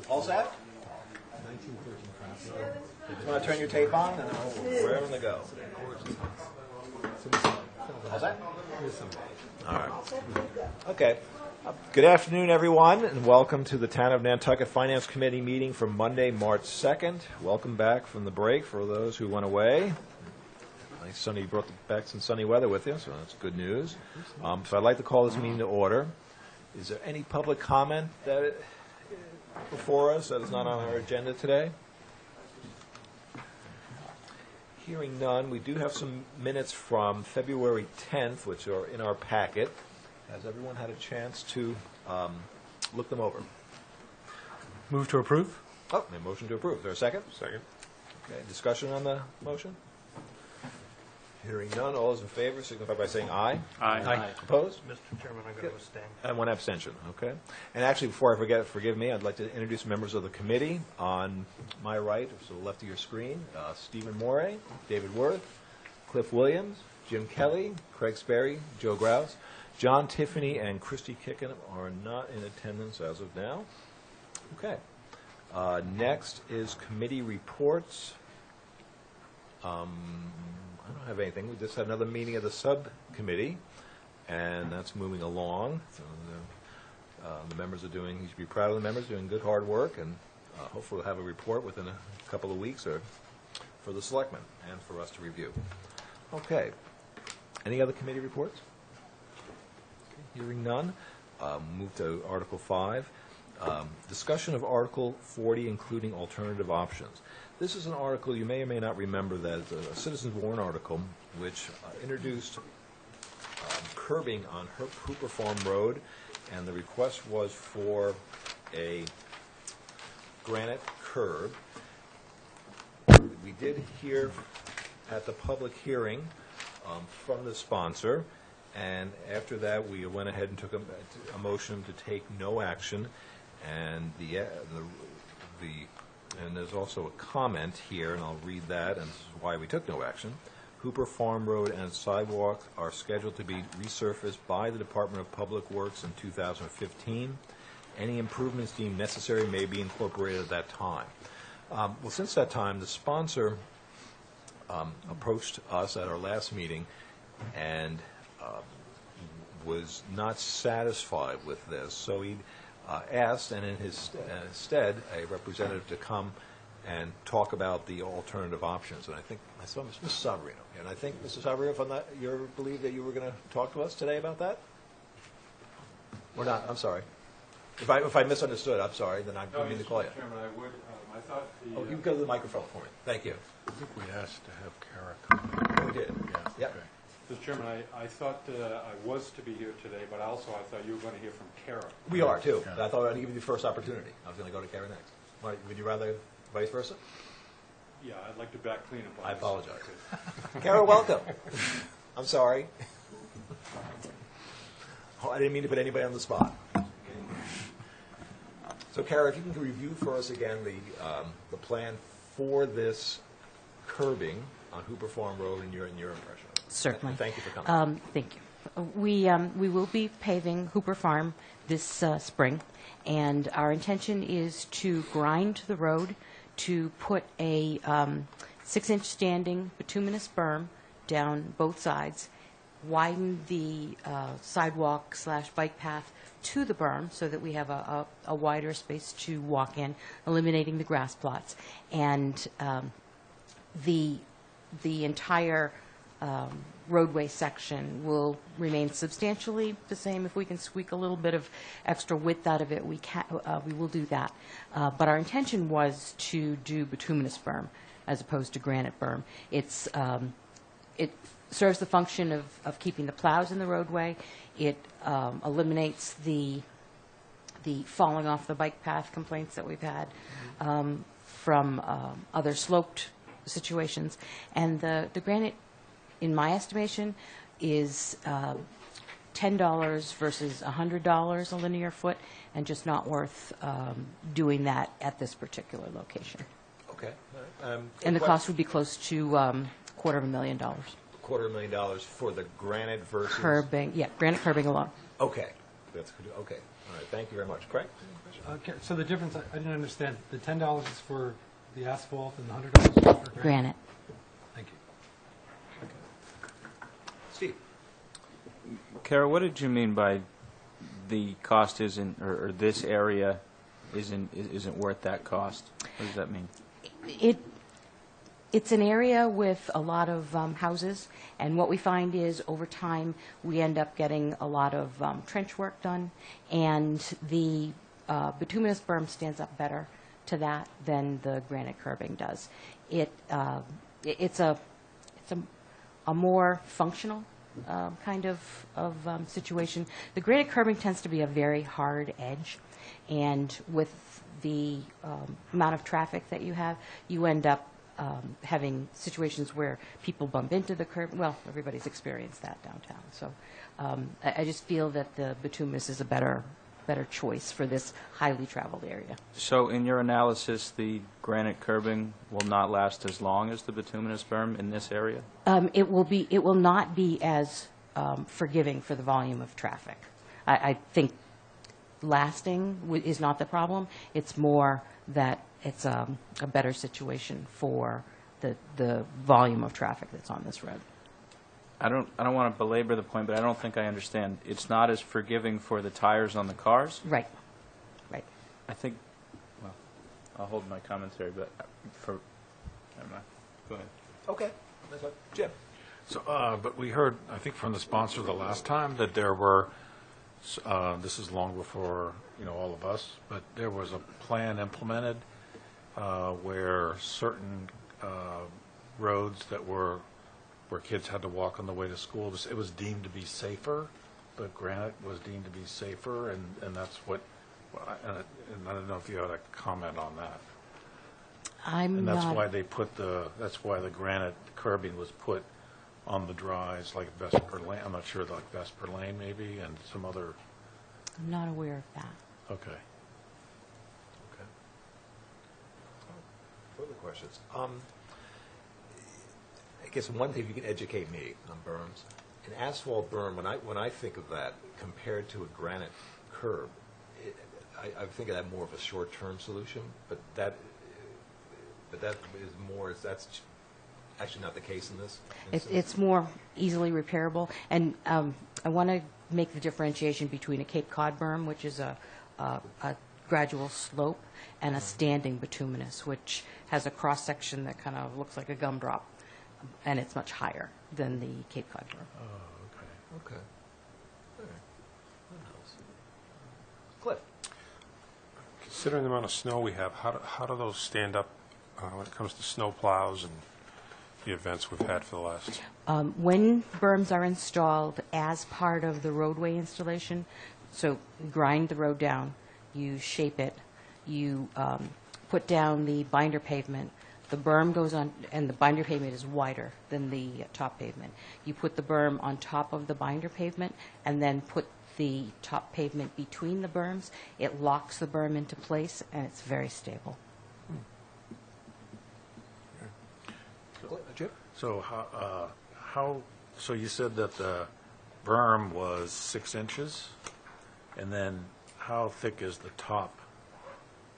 All set? You want to turn your tape on and we're ready to go. All set? All right. Okay. Good afternoon, everyone, and welcome to the Town of Nantucket Finance Committee meeting for Monday, March 2nd. Welcome back from the break for those who went away. Nice sunny, you brought back some sunny weather with you, so that's good news. So I'd like to call this meeting to order. Is there any public comment that before us that is not on our agenda today? Hearing none, we do have some minutes from February 10th, which are in our packet. Has everyone had a chance to look them over? Move to approve. Oh, a motion to approve. Is there a second? Second. Okay, discussion on the motion? Hearing none, all those in favor signify by saying aye. Aye. Opposed? Mr. Chairman, I'm going to abstain. And one abstention, okay. And actually, before I forget, forgive me, I'd like to introduce members of the committee. On my right, so the left of your screen, Stephen Morey, David Worth, Cliff Williams, Jim Kelly, Craig Sperry, Joe Grouse, John Tiffany, and Christy Kicken are not in attendance as of now. Okay. Next is committee reports. I don't have anything. We just had another meeting of the subcommittee, and that's moving along. So the members are doing, you should be proud of the members, doing good, hard work, and hopefully we'll have a report within a couple of weeks or for the selectmen and for us to review. Okay. Any other committee reports? Okay. Hearing none, move to Article 5. Discussion of Article 40, including alternative options. This is an article you may or may not remember that it's a citizens warrant article which introduced curbing on Hooper Farm Road, and the request was for a granite curb. We did hear at the public hearing from the sponsor, and after that we went ahead and took a motion to take no action, and and there's also a comment here, and I'll read that, and this is why we took no action. Hooper Farm Road and sidewalk are scheduled to be resurfaced by the Department of Public Works in 2015. Any improvements deemed necessary may be incorporated at that time. Well, since that time, the sponsor approached us at our last meeting and was not satisfied with this, so he asked, and in his stead, a representative to come and talk about the alternative options. And I think I saw Mrs. Savarino, and I think, Mrs. Savarino, if I'm not, you believe that you were going to talk to us today about that? Or not? I'm sorry. If I misunderstood, I'm sorry. Then I didn't mean to call you. Mr. Chairman, I would. I thought the. Oh, you go to the microphone for me. Thank you. I think we asked to have Kara come. We did. Yeah. Yep. Okay. Mr. Chairman, I thought I was to be here today, but also I thought you were going to hear from Kara. We are, too. Yeah. I thought I'd give you the first opportunity. I was going to go to Kara next. Would you rather vice versa? Yeah, I'd like to back clean up on I this. apologize. Kara, welcome. I'm sorry. Oh, I didn't mean to put anybody on the spot. So, Kara, if you can review for us again the plan for this curbing on Hooper Farm Road and your impression. Certainly. Thank you for coming. Thank you. We will be paving Hooper Farm this spring, and our intention is to grind the road to put a 6-inch standing bituminous berm down both sides, widen the sidewalk/bike path to the berm so that we have a wider space to walk in, eliminating the grass plots, and the entire roadway section will remain substantially the same. If we can squeak a little bit of extra width out of it, we will do that. But our intention was to do bituminous berm as opposed to granite berm. It serves the function of keeping the plows in the roadway. It eliminates the falling off the bike path complaints that we've had from other sloped situations. And the granite, in my estimation, is $10 versus $100 a linear foot, and just not worth doing that at this particular location. Okay. And the cost would be close to $250,000. $250,000 for the granite versus Curbing, yeah, granite curbing alone. Okay. that's good. Okay, all right, thank you very much. Craig? Okay, so the difference, I didn't understand. The $10 is for the asphalt and the $100 is for granite? Granite. Thank you. Steve? Kara, what did you mean by the cost isn't, or this area isn't worth that cost? What does that mean? It's an area with a lot of houses, and what we find is over time we end up getting a lot of trench work done, and the bituminous berm stands up better to that than the granite curbing does. It's a more functional kind of situation. The granite curbing tends to be a very hard edge, and with the amount of traffic that you have, you end up having situations where people bump into the curb. Well, everybody's experienced that downtown. So I just feel that the bituminous is a better choice for this highly traveled area. So in your analysis, the granite curbing will not last as long as the bituminous berm in this area? It will not be as forgiving for the volume of traffic. I think lasting is not the problem. It's more that it's a better situation for the volume of traffic that's on this road. I don't want to belabor the point, but I don't think I understand. It's not as forgiving for the tires on the cars? Right. Right. I think, well, I'll hold my commentary, but never mind. Go ahead. Okay. Jim? So, but we heard, I think, from the sponsor the last time that there were, this is long before, all of us, but there was a plan implemented where certain roads that were where kids had to walk on the way to school, it was deemed to be safer. The granite was deemed to be safer, and that's what. And I don't know if you had a comment on that. And that's why they put that's why the granite curbing was put on the drives, like Vesper Lane. I'm not sure, like Vesper Lane maybe, and some other. I'm not aware of that. Okay. Okay. Further questions? I guess one thing, if you can educate me on berms. An asphalt berm, when I think of that compared to a granite curb, I think of that more of a short-term solution, but that is more, that's actually not the case in this instance? It's more easily repairable, and I want to make the differentiation between a Cape Cod berm, which is a gradual slope, and a standing bituminous, which has a cross-section that kind of looks like a gumdrop, and it's much higher than the Cape Cod berm. Oh, okay. Okay. All right. What else? Cliff? Considering the amount of snow we have, how do those stand up when it comes to snow plows and the events we've had for the last? When berms are installed as part of the roadway installation, so you grind the road down, you shape it, you put down the binder pavement, the berm goes on, and the binder pavement is wider than the top pavement. You put the berm on top of the binder pavement and then put the top pavement between the berms. It locks the berm into place, and it's very stable. Jim? So so you said that the berm was 6 inches, and then how thick is the top,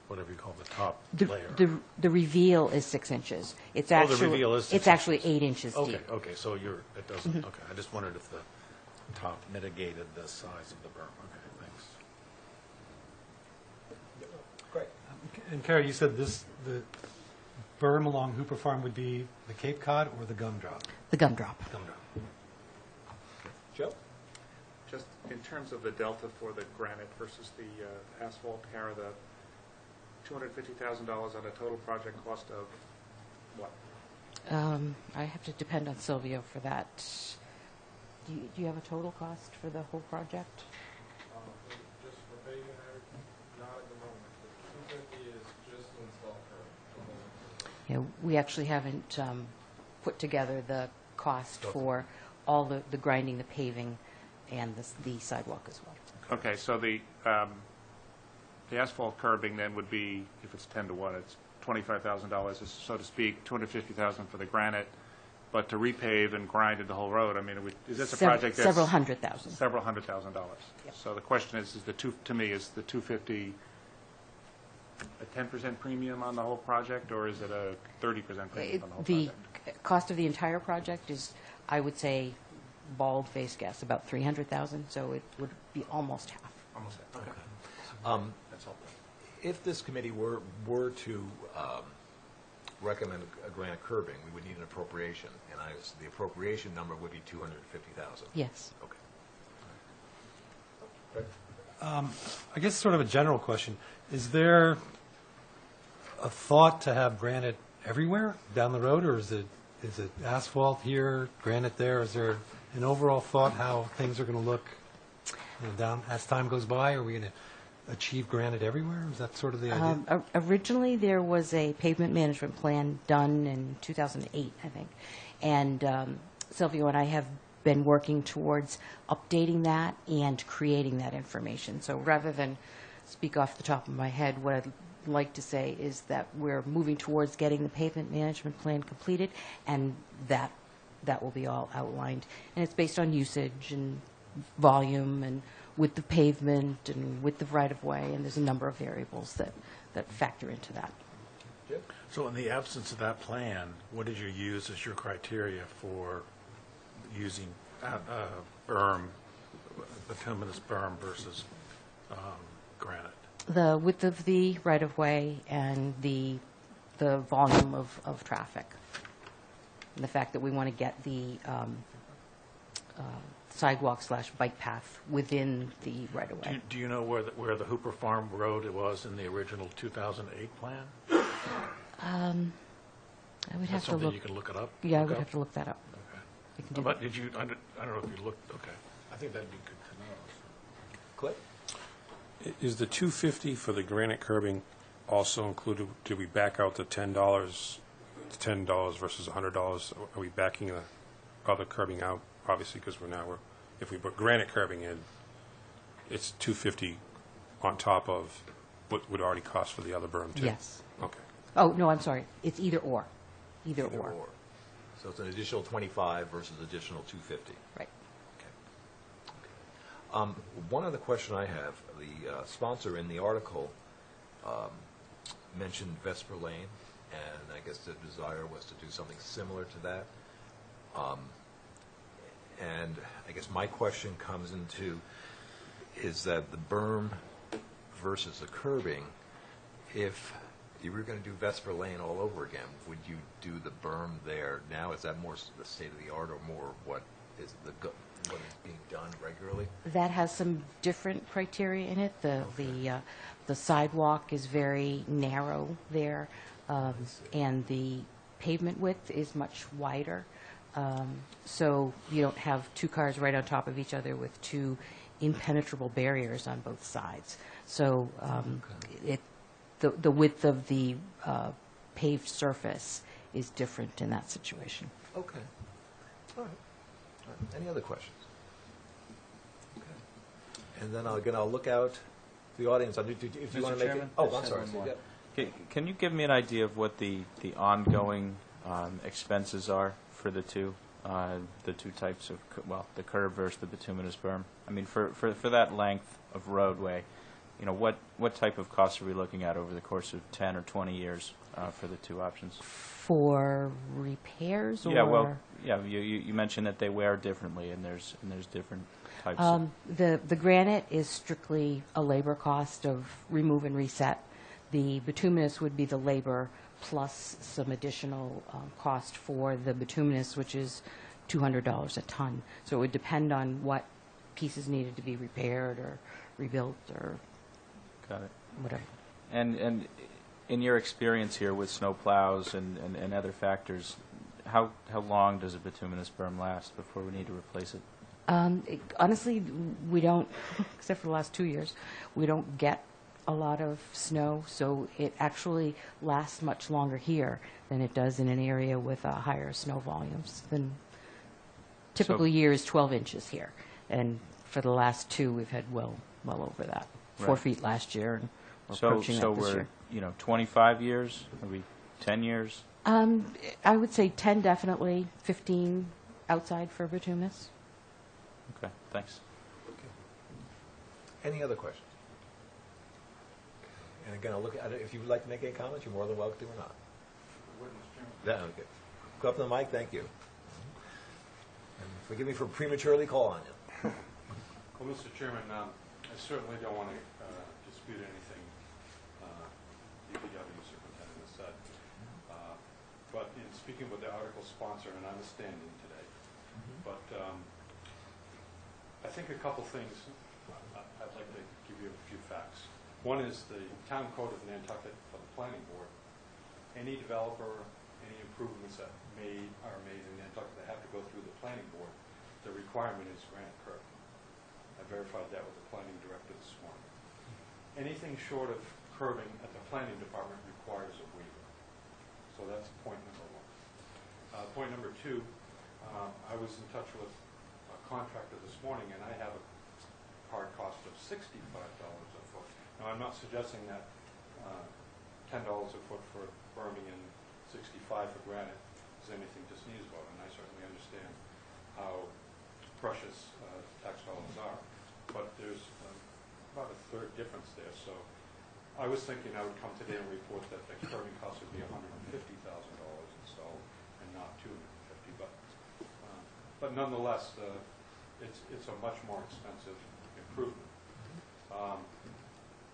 whatever you call the top layer? The reveal is 6 inches. It's the actually reveal is 6 it's actually inches. 8 inches deep. Okay, so it doesn't, okay, I just wondered if the top mitigated the size of the berm. Okay, thanks. Great. And Kara, you said the berm along Hooper Farm would be the Cape Cod or the gumdrop? The gumdrop. Gumdrop. Joe? Just in terms of the delta for the granite versus the asphalt, Kara, the $250,000 on a total project cost of what? I have to depend on Silvio for that. Do you have a total cost for the whole project? Just for paving and everything, not at the moment. The 250 is just to install curb. Yeah, we actually haven't put together the cost for all the grinding, the paving, and the sidewalk as well. Okay, so the asphalt curbing then would be, if it's 10 to 1, it's $25,000, so to speak, $250,000 for the granite, but to repave and grind the whole road, I mean, is this a Sev- project that's... Several $100,000. Several $100,000. So the question is to me, is the 250 a 10% premium on the whole project, or is it a 30% premium on the whole The project? cost of the entire project is, I would say, bald-faced guess, about $300,000, so it would be almost half. Almost, okay. That's helpful. If this committee were to recommend a granite curbing, we would need an appropriation, and the appropriation number would be $250,000. Yes. Okay. I guess sort of a general question. Is there a thought to have granite everywhere down the road, or is it asphalt here, granite there? Is there an overall thought how things are going to look down as time goes by? Are we going to achieve granite everywhere? Is that sort of the idea? Originally, there was a pavement management plan done in 2008, I think. And Silvio and I have been working towards updating that and creating that information. So rather than speak off the top of my head, what I'd like to say is that we're moving towards getting the pavement management plan completed, and that will be all outlined. And it's based on usage and volume and with the pavement and with the right-of-way, and there's a number of variables that factor into that. So in the absence of that plan, what did you use as your criteria for using berm, bituminous berm versus granite? The width of the right-of-way and the volume of traffic. And the fact that we want to get the sidewalk/bike path within the right-of-way. Do you know where the Hooper Farm Road was in the original 2008 plan? I would Is that have to something look. you can look it up? Yeah, I Look would up? have to look that up. Okay. You can do But that. did you, I don't know if you looked, okay. I think that'd be good to know. Cliff? Is the 250 for the granite curbing also included, did we back out the $10 versus $100? Are we backing the other curbing out? Obviously, because if we put granite curbing in, it's 250 on top of what would already cost for the other berm, too? Yes. Okay. Oh, no, I'm sorry. It's either or. Either or. So it's an additional 25 versus additional 250. Right. One other question I have, the sponsor in the article mentioned Vesper Lane, and I guess the desire was to do something similar to that. And I guess my question comes into, is that the berm versus the curbing, if you were going to do Vesper Lane all over again, would you do the berm there now? Is that more the state of the art, or more what is being done regularly? That has some different criteria in it. The sidewalk is very narrow there, and the pavement width is much wider. So you don't have two cars right on top of each other with two impenetrable barriers on both sides. So the width of the paved surface is different in that situation. Okay. All right. Any other questions? Okay. And then I'll look out to the audience. If you Mr. want to make it. Chairman? Oh, I just I'm had sorry. one more. Yeah. Can you give me an idea of what the ongoing expenses are for the two types of, the curb versus the bituminous berm? I mean, for that length of roadway, what type of costs are we looking at over the course of 10 or 20 years for the two options? For repairs, or? Yeah, you mentioned that they wear differently, and there's different types of... The granite is strictly a labor cost of remove and reset. The bituminous would be the labor plus some additional cost for the bituminous, which is $200 a ton. So it would depend on what pieces needed to be repaired or rebuilt or Got it. whatever. And in your experience here with snow plows and other factors, how long does a bituminous berm last before we need to replace it? Honestly, we don't, except for the last 2 years, we don't get a lot of snow, so it actually lasts much longer here than it does in an area with higher snow volumes. Than typical year is 12 inches here, and for the last 2, we've had well over that. 4 Right. feet last year, and we're So approaching that this we're, year. 25 years? Are we 10 years? I would say 10 definitely, 15 outside for bituminous. Okay, thanks. Any other questions? And again, I'll look at it. If you would like to make any comments, you're more than welcome to or not. Yeah, okay. Go up to the mic, thank you. And forgive me for prematurely calling you. Well, Mr. Chairman, I certainly don't want to dispute anything DPW Superintendent has said. But in speaking with the article sponsor, and I'm standing today, but I think a couple things, I'd like to give you a few facts. One is the town code of Nantucket for the planning board. Any developer, any improvements that are made in Nantucket that have to go through the planning board, the requirement is granite curb. I verified that with the planning director this morning. Anything short of curbing at the planning department requires a waiver. So that's point number one. Point number two, I was in touch with a contractor this morning, and I have a hard cost of $65 a foot. Now, I'm not suggesting that $10 a foot for berming and $65 for granite is anything to sneeze about, and I certainly understand how precious tax dollars are. But there's about a third difference there. So I was thinking I would come today and report that the curbing cost would be $150,000 installed and not $250. But nonetheless, it's a much more expensive improvement.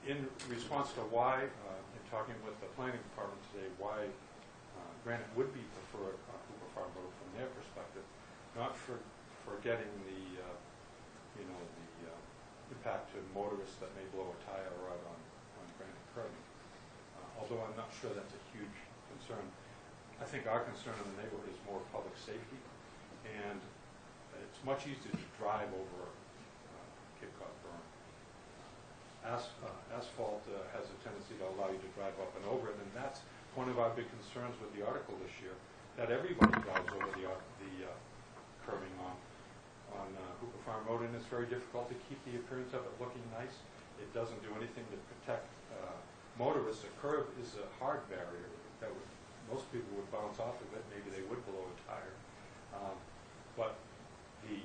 In response to why, in talking with the planning department today, why granite would be preferred on Cooper Farm Road from their perspective, not for getting the impact to motorists that may blow a tire out on granite curbing. Although I'm not sure that's a huge concern. I think our concern in the neighborhood is more public safety, and it's much easier to drive over Cape Cod berm. Asphalt has a tendency to allow you to drive up and over it, and that's one of our big concerns with the article this year, that everybody drives over the curbing on Hooper Farm Road, and it's very difficult to keep the appearance of it looking nice. It doesn't do anything to protect motorists. A curb is a hard barrier that most people would bounce off of it. Maybe they would blow a tire. But the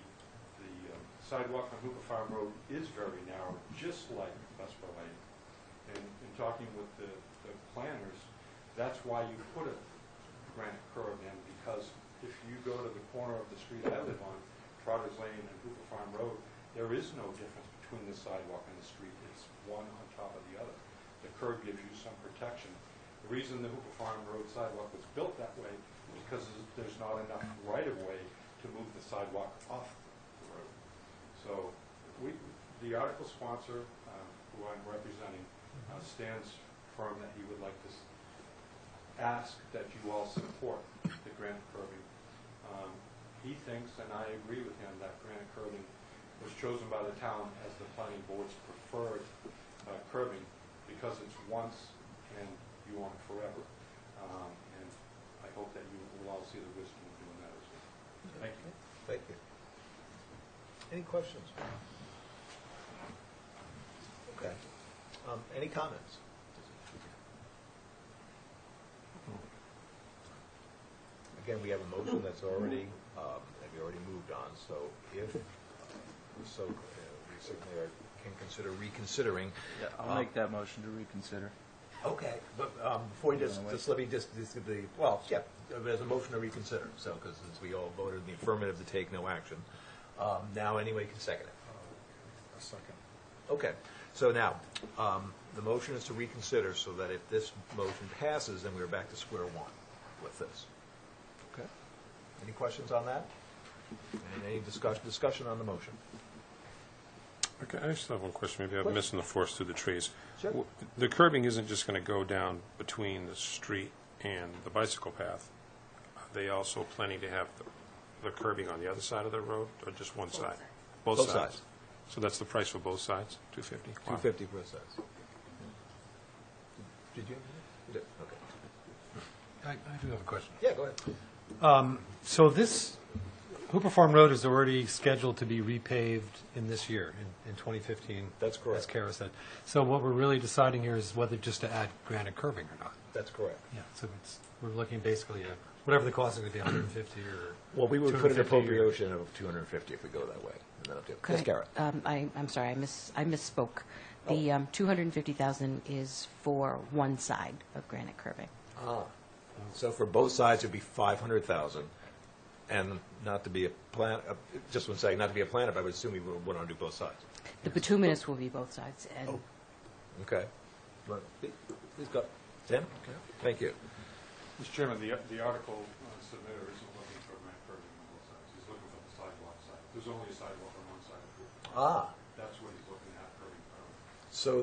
sidewalk on Hooper Farm Road is very narrow, just like Vesper Lane. And in talking with the planners, that's why you put a granite curb in, because if you go to the corner of the street I live on, Trotters Lane and Hooper Farm Road, there is no difference between the sidewalk and the street. It's one on top of the other. The curb gives you some protection. The reason the Hooper Farm Road sidewalk was built that way is because there's not enough right-of-way to move the sidewalk off the road. So the article sponsor, who I'm representing, stands firm that he would like to ask that you all support the granite curbing. He thinks, and I agree with him, that granite curbing was chosen by the town as the planning board's preferred curbing because it's once and you own it forever. And I hope that you will all see the wisdom of doing that as well. Thank you. Thank you. Any questions? Okay. Any comments? Again, we have a motion that's already, that we already moved on, so if, we certainly can consider reconsidering. Yeah, I'll make that motion to reconsider. Okay, but before you just let me just well, yeah, there's a motion to reconsider, so, because since we all voted in the affirmative to take no action, now anyway can second it. A second. Okay, so now, the motion is to reconsider, so that if this motion passes, then we're back to square one with this. Okay. Any questions on that? And any discussion on the motion? Okay, I just have one question. Maybe I'm missing the forest through the trees. Sure. The curbing isn't just going to go down between the street and the bicycle path. Are they also planning to have the curbing on the other side of the road, or just one side? Both sides. So that's the price for both sides, $250? Wow. $250 for both sides. Did you? You did. Okay. I do have a question. Yeah, go ahead. So this Hooper Farm Road is already scheduled to be repaved in this year, in 2015. That's correct. As Kara said. So what we're really deciding here is whether just to add granite curbing or not. That's correct. Yeah, so we're looking basically at whatever the cost is going to be, 150 or... Well, we would put an 250 or- appropriation of 250 if we go that way, and then up to you. Yes, Garrett? I'm sorry, I misspoke. The 250,000 is for one side of granite curbing. So for both sides, it'd be 500,000, and not to be a plan, just one second, not to be a planner, but I would assume we would want to do both sides. The bituminous will be both sides, and Oh. Okay. Well, please go. Tim? Okay. Thank you. Mr. Chairman, the article submitter isn't looking for granite curbing on both sides. He's looking for the sidewalk side. There's only a sidewalk on one side of the Ah. That's what he's looking at, curbing. So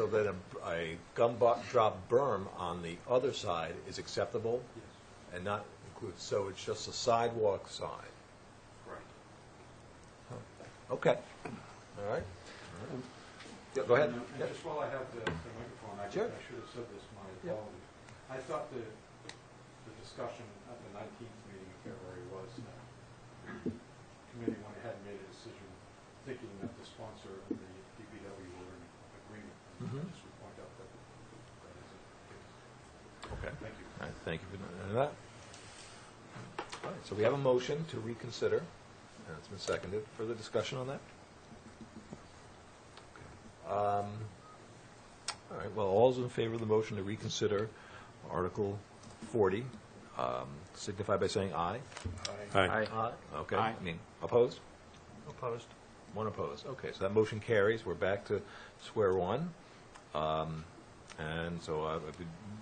then, a gumdrop berm on the other side is acceptable Yes, and not include, so it's just the sidewalk side? correct. Okay. All right. Yeah, go ahead. And Yeah. just while I have the microphone, I Sure. should have said this, my Yeah. apologies. I thought the discussion at the 19th meeting in February was that the committee went ahead and made a decision thinking that the sponsor and the DPW were in agreement. And I just would point out that that isn't the case. Okay. Thank you. All right, thank you for that. All right, so we have a motion to reconsider, and it's been seconded. Further discussion on that? All right, well, all's in favor of the motion to reconsider Article 40, signify by saying aye. Aye. Aye. Okay, Aye. I mean, opposed? Opposed? One opposed. Okay, so that motion carries. We're back to square one. And so I would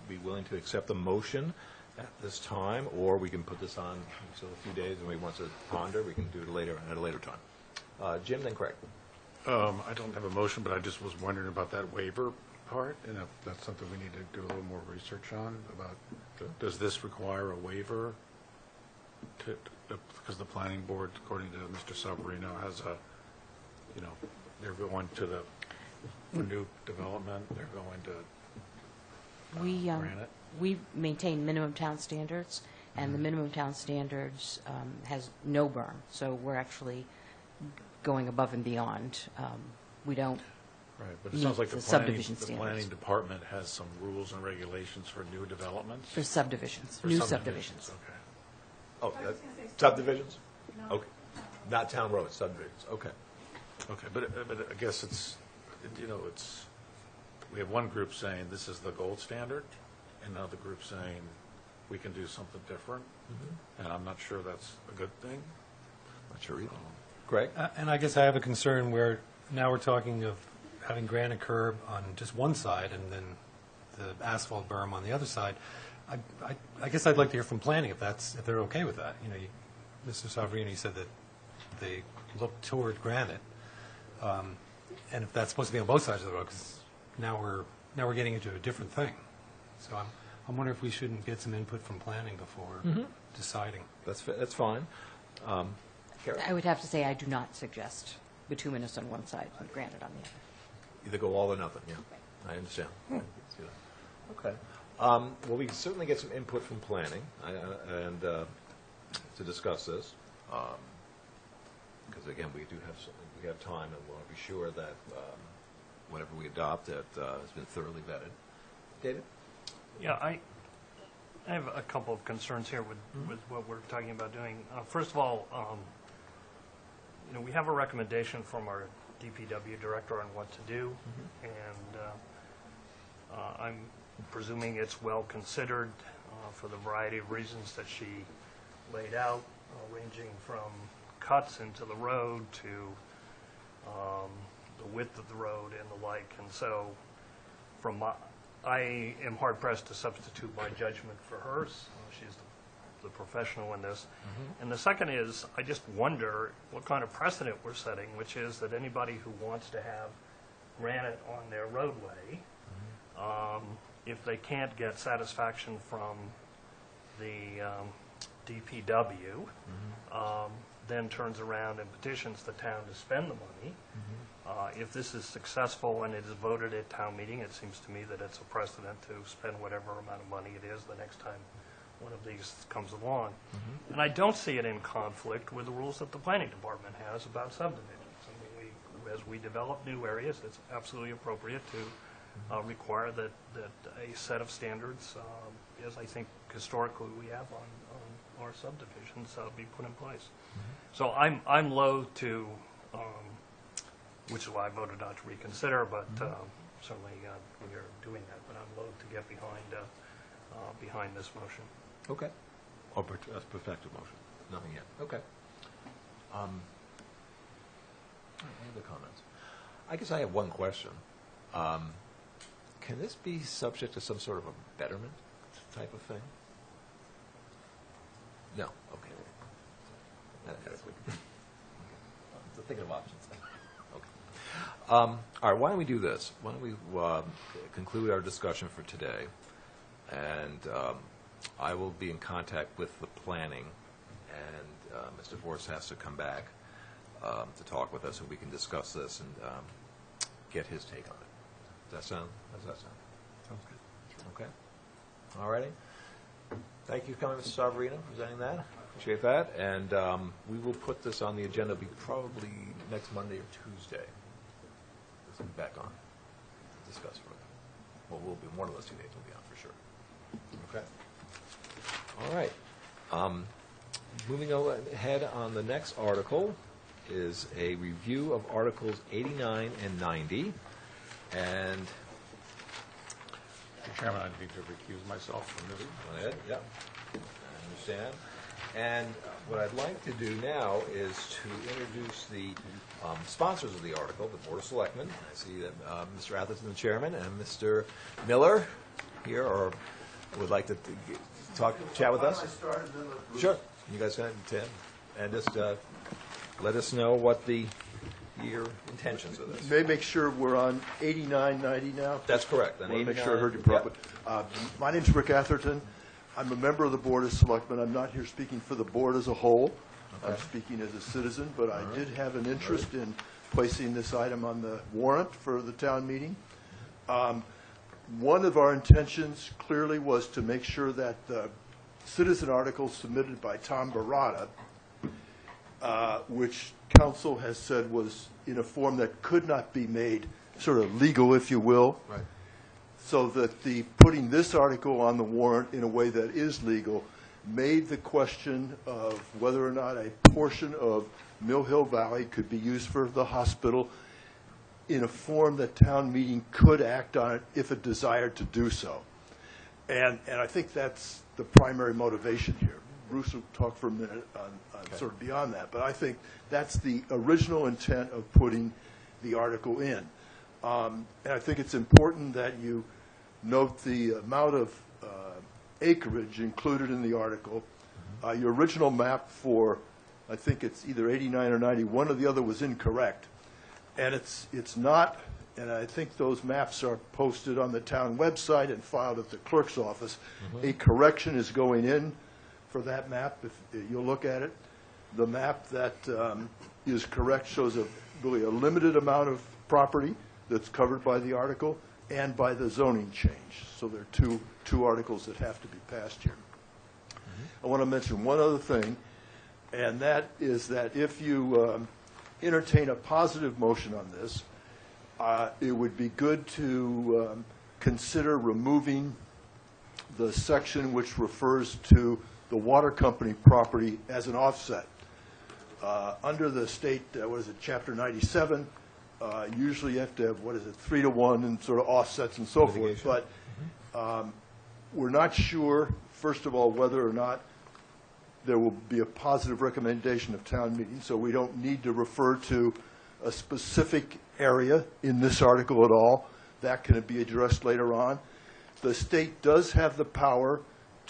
be willing to accept the motion at this time, or we can put this on until a few days, and we want to ponder, we can do it later, at a later time. Jim, then Craig. I don't have a motion, but I just was wondering about that waiver part, and if that's something we need to do a little more research on, about, does this require a waiver? Because the planning board, according to Mr. Savarino, has a, they're going to for new development, they're going to granite. we maintain minimum town standards, and the minimum town standards has no berm, so we're actually going above and beyond. We don't, Right, but it sounds like meet the the planning, subdivision the standards. planning department has some rules and regulations for new developments? for subdivisions, For new subdivisions. Okay. Oh, subdivisions? Okay. Not town roads, subdivisions, okay. Okay, but I guess it's, we have one group saying this is the gold standard, and another group saying we can do something different, and I'm not sure that's a good thing. Not sure either. Craig? And I guess I have a concern where now we're talking of having granite curb on just one side and then the asphalt berm on the other side. I guess I'd like to hear from planning if they're okay with that. Mr. Savarino, you said that they look toward granite, and if that's supposed to be on both sides of the road, because now we're getting into a different thing. So I'm wondering if we shouldn't get some input from planning before deciding. That's fine. Carol? I would have to say I do not suggest bituminous on one side and granite on the other. Either go all or nothing, yeah. I understand. Okay. Well, we can certainly get some input from planning and to discuss this. Because again, we have time, and we want to be sure that whatever we adopt has been thoroughly vetted. David? Yeah, I have a couple of concerns here with what we're talking about doing. First of all, we have a recommendation from our DPW director on what to do, and I'm presuming it's well considered for the variety of reasons that she laid out, ranging from cuts into the road to the width of the road and the like. And so I am hard-pressed to substitute my judgment for hers. She's the professional in this. And the second is, I just wonder what kind of precedent we're setting, which is that anybody who wants to have granite on their roadway, if they can't get satisfaction from the DPW, then turns around and petitions the town to spend the money. If this is successful and it is voted at town meeting, it seems to me that it's a precedent to spend whatever amount of money it is the next time one of these comes along. And I don't see it in conflict with the rules that the planning department has about subdivisions. I mean, as we develop new areas, it's absolutely appropriate to require that a set of standards, as I think historically we have on our subdivisions, be put in place. So I'm loath to, which is why I voted not to reconsider, but certainly we are doing that, but I'm loath to get behind this motion. Okay. Or a perfected motion? Nothing yet. Okay. Any other comments? I guess I have one question. Can this be subject to some sort of a betterment type of thing? No. Okay. That's good. So thinking of options. Okay. All right. Why don't we do this? Why don't we conclude our discussion for today, and I will be in contact with the planning, and Mr. Forrest has to come back to talk with us, so we can discuss this and get his take on it. Does that sound? How does that sound? Sounds good. Okay. All righty. Thank you for coming, Mr. Savarino, presenting that. Appreciate that. And we will put this on the agenda probably next Monday or Tuesday. This will be back on to discuss further. Well, we'll be one of those 2 days will be on for sure. Okay. All right. Moving ahead on the next article is a review of Articles 89 and 90. And Mr. Chairman, I need to recuse myself from this. go ahead. Yeah. I understand. And what I'd like to do now is to introduce the sponsors of the article, the Board of Selectmen. I see that Mr. Atherton, the chairman, and Mr. Miller here would like to chat with us. Sure. You guys can, Tim, and just let us know what your intentions of this. May make sure we're on 89, 90 now. That's correct. I want to make sure I heard you properly. My name's Rick Atherton. I'm a member of the Board of Selectmen. I'm not here speaking for the board as a whole. Okay. I'm speaking as a citizen, but I did have an interest in placing this item on the warrant for the town meeting. One of our intentions clearly was to make sure that the citizen article submitted by Tom Barata, which council has said was in a form that could not be made sort of legal, if you will. Right. So that the putting this article on the warrant in a way that is legal made the question of whether or not a portion of Mill Hill Valley could be used for the hospital in a form that town meeting could act on it if it desired to do so. And I think that's the primary motivation here. Bruce will talk for a minute on sort of beyond that, but I think that's the original intent of putting the article in. And I think it's important that you note the amount of acreage included in the article. Your original map for, I think it's either 89 or 90, one or the other was incorrect. And it's not, and I think those maps are posted on the town website and filed at the clerk's office. A correction is going in for that map, if you'll look at it. The map that is correct shows really a limited amount of property that's covered by the article and by the zoning change. So there are two articles that have to be passed here. I want to mention one other thing, and that is that if you entertain a positive motion on this, it would be good to consider removing the section which refers to the water company property as an offset. Under the state, Chapter 97, usually you have to have, 3-to-1 and sort of offsets and so forth. But we're not sure, first of all, whether or not there will be a positive recommendation of town meeting, so we don't need to refer to a specific area in this article at all. That can be addressed later on. The state does have the power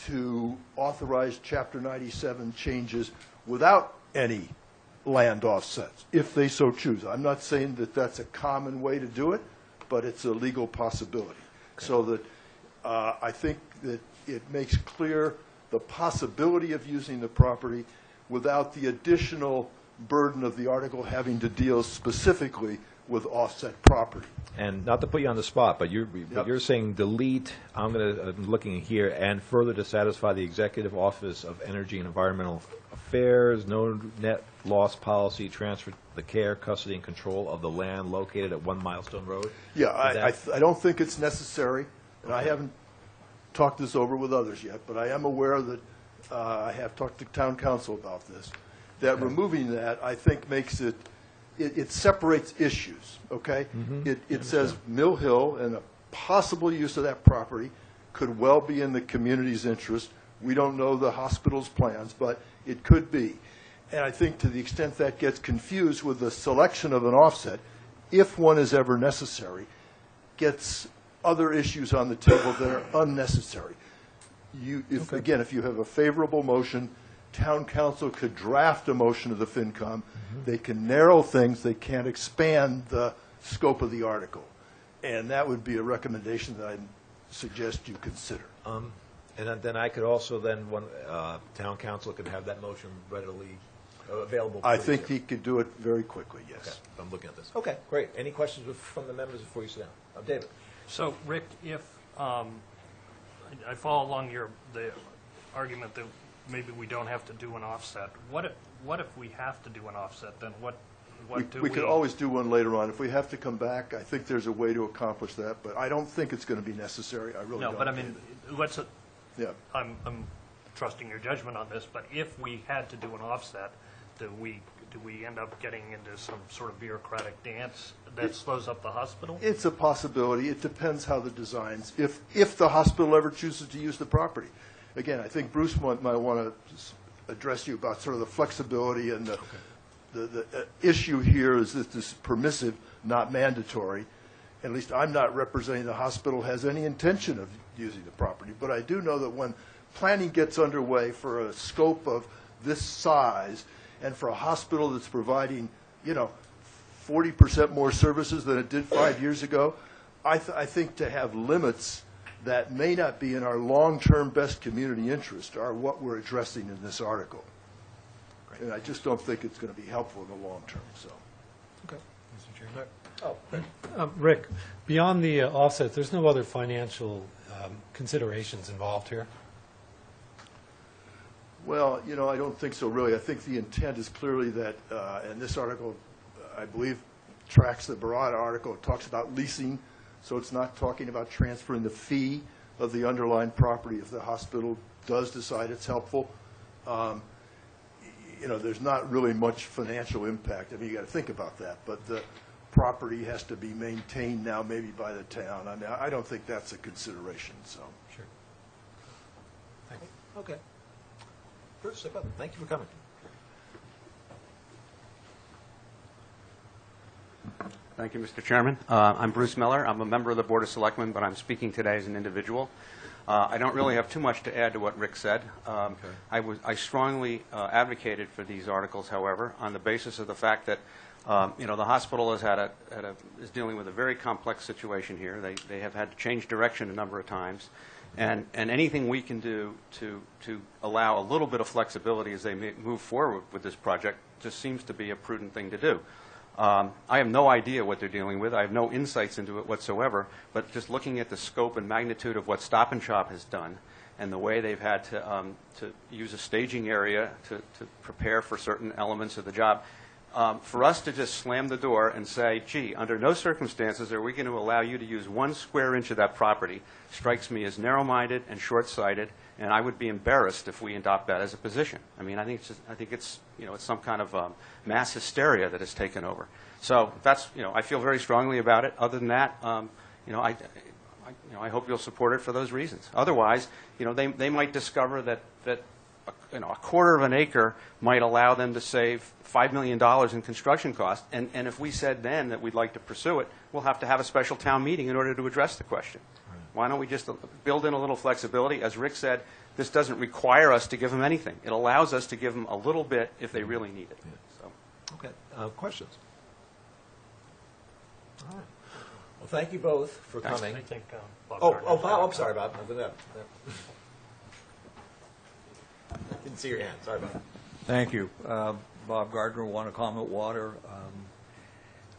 to authorize Chapter 97 changes without any land offsets, if they so choose. I'm not saying that that's a common way to do it, but it's a legal possibility. Okay. So that I think that it makes clear the possibility of using the property without the additional burden of the article having to deal specifically with offset property. And not to put you on the spot, but you're saying delete, I'm looking here, and further to satisfy the Executive Office of Energy and Environmental affairs, no net loss policy, transfer the care, custody, and control of the land located at 1 Milestone Road. Yeah, Is that- I don't think it's necessary, and I haven't talked this over with others yet, but I am aware that I have talked to town council about this, that removing that, I think, makes it separates issues, okay? It says Mill Hill and a possible use of that property could well be in the community's interest. We don't know the hospital's plans, but it could be. And I think to the extent that gets confused with the selection of an offset, if one is ever necessary, gets other issues on the table that are unnecessary. Again, if you have a favorable motion, town council could draft a motion of the FinCom. They can narrow things. They can't expand the scope of the article. And that would be a recommendation that I suggest you consider. And then I could also town council could have that motion readily available. I pretty think soon. he could do it very quickly, yes. Okay, I'm looking at this. Okay, great. Any questions from the members before you sit down? David? So, Rick, if, I follow along the argument that maybe we don't have to do an offset. What if we have to do an offset, then what do we? We could always do one later on. If we have to come back, I think there's a way to accomplish that, but I don't think it's going to be necessary. I really don't. No, but I mean, Yeah. I'm trusting your judgment on this, but if we had to do an offset, do we end up getting into some sort of bureaucratic dance that slows up the hospital? It's a possibility. It depends how the designs, if the hospital ever chooses to use the property. Again, I think Bruce might want to address you about sort of the flexibility and the issue here is that this is permissive, not mandatory. At least I'm not representing the hospital has any intention of using the property, but I do know that when planning gets underway for a scope of this size and for a hospital that's providing, 40% more services than it did 5 years ago, I think to have limits that may not be in our long-term best community interest are what we're addressing in this article. And I just don't think it's going to be helpful in the long term, so. Okay. Mr. Chairman? Rick, beyond the offset, there's no other financial considerations involved here? Well, I don't think so, really. I think the intent is clearly that, and this article, I believe, tracks the Barada article. It talks about leasing, so it's not talking about transferring the fee of the underlying property if the hospital does decide it's helpful. There's not really much financial impact. I mean, you got to think about that. But the property has to be maintained now maybe by the town. I mean, I don't think that's a consideration, so. Sure. Thank you. Okay. Bruce, step up. Thank you for coming. Thank you, Mr. Chairman. I'm Bruce Miller. I'm a member of the Board of Selectmen, but I'm speaking today as an individual. I don't really have too much to add to what Rick said. I strongly advocated for these articles, however, on the basis of the fact that the hospital has is dealing with a very complex situation here. They have had to change direction a number of times, and anything we can do to allow a little bit of flexibility as they move forward with this project just seems to be a prudent thing to do. I have no idea what they're dealing with. I have no insights into it whatsoever, but just looking at the scope and magnitude of what Stop and Shop has done and the way they've had to use a staging area to prepare for certain elements of the job, for us to just slam the door and say, gee, under no circumstances are we going to allow you to use 1 square inch of that property strikes me as narrow-minded and short-sighted, and I would be embarrassed if we adopt that as a position. I mean, I think it's it's some kind of mass hysteria that has taken over. So that's, I feel very strongly about it. Other than that, I hope you'll support it for those reasons. Otherwise, they might discover that a quarter of an acre might allow them to save $5 million in construction costs. And if we said then that we'd like to pursue it, we'll have to have a special town meeting in order to address the question. Right. Why don't we just build in a little flexibility? As Rick said, this doesn't require us to give them anything. It allows us to give them a little bit if they really need it. Yeah. So. Okay. Questions? All right. Well, thank you both for coming. I think Bob Bob, I'm sorry, Bob. I didn't see your hand. Sorry about that. Thank you. Bob Gardner, Wanacomit Water.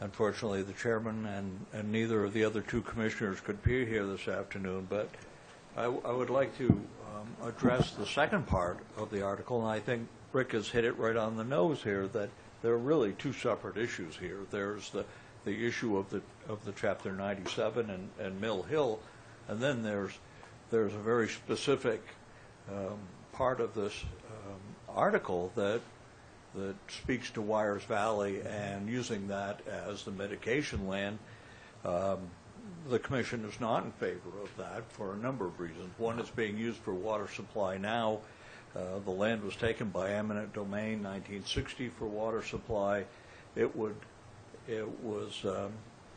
Unfortunately, the chairman and neither of the other 2 commissioners could be here this afternoon, but I would like to address the second part of the article, and I think Rick has hit it right on the nose here, that there are really two separate issues here. There's the issue of the Chapter 97 and Mill Hill, and then there's a very specific part of this article that speaks to Wyers Valley and using that as the mitigation land. The commission is not in favor of that for a number of reasons. One, it's being used for water supply now. The land was taken by eminent domain 1960 for water supply. It was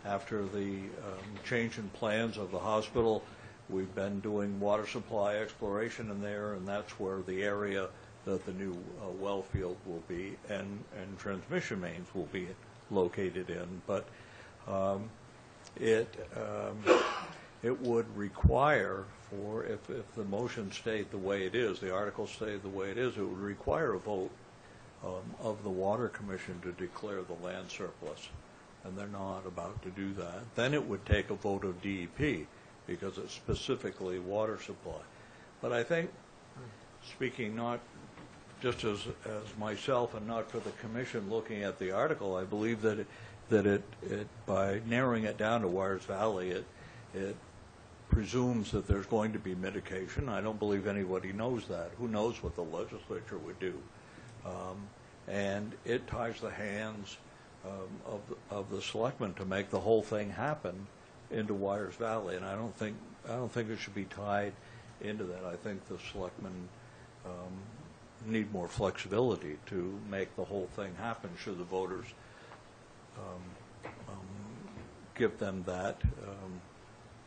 after the change in plans of the hospital. We've been doing water supply exploration in there, and that's where the area that the new well field will be and transmission mains will be located in. But it would require, for if the motion stayed the way it is, the article stayed the way it is, it would require a vote of the Water Commission to declare the land surplus, and they're not about to do that. Then it would take a vote of DEP because it's specifically water supply. But I think, speaking not just as myself and not for the commission looking at the article, I believe that it by narrowing it down to Wyers Valley, it presumes that there's going to be mitigation. I don't believe anybody knows that. Who knows what the legislature would do? And it ties the hands of the selectmen to make the whole thing happen into Wyers Valley, and I don't think it should be tied into that. I think the selectmen need more flexibility to make the whole thing happen should the voters give them that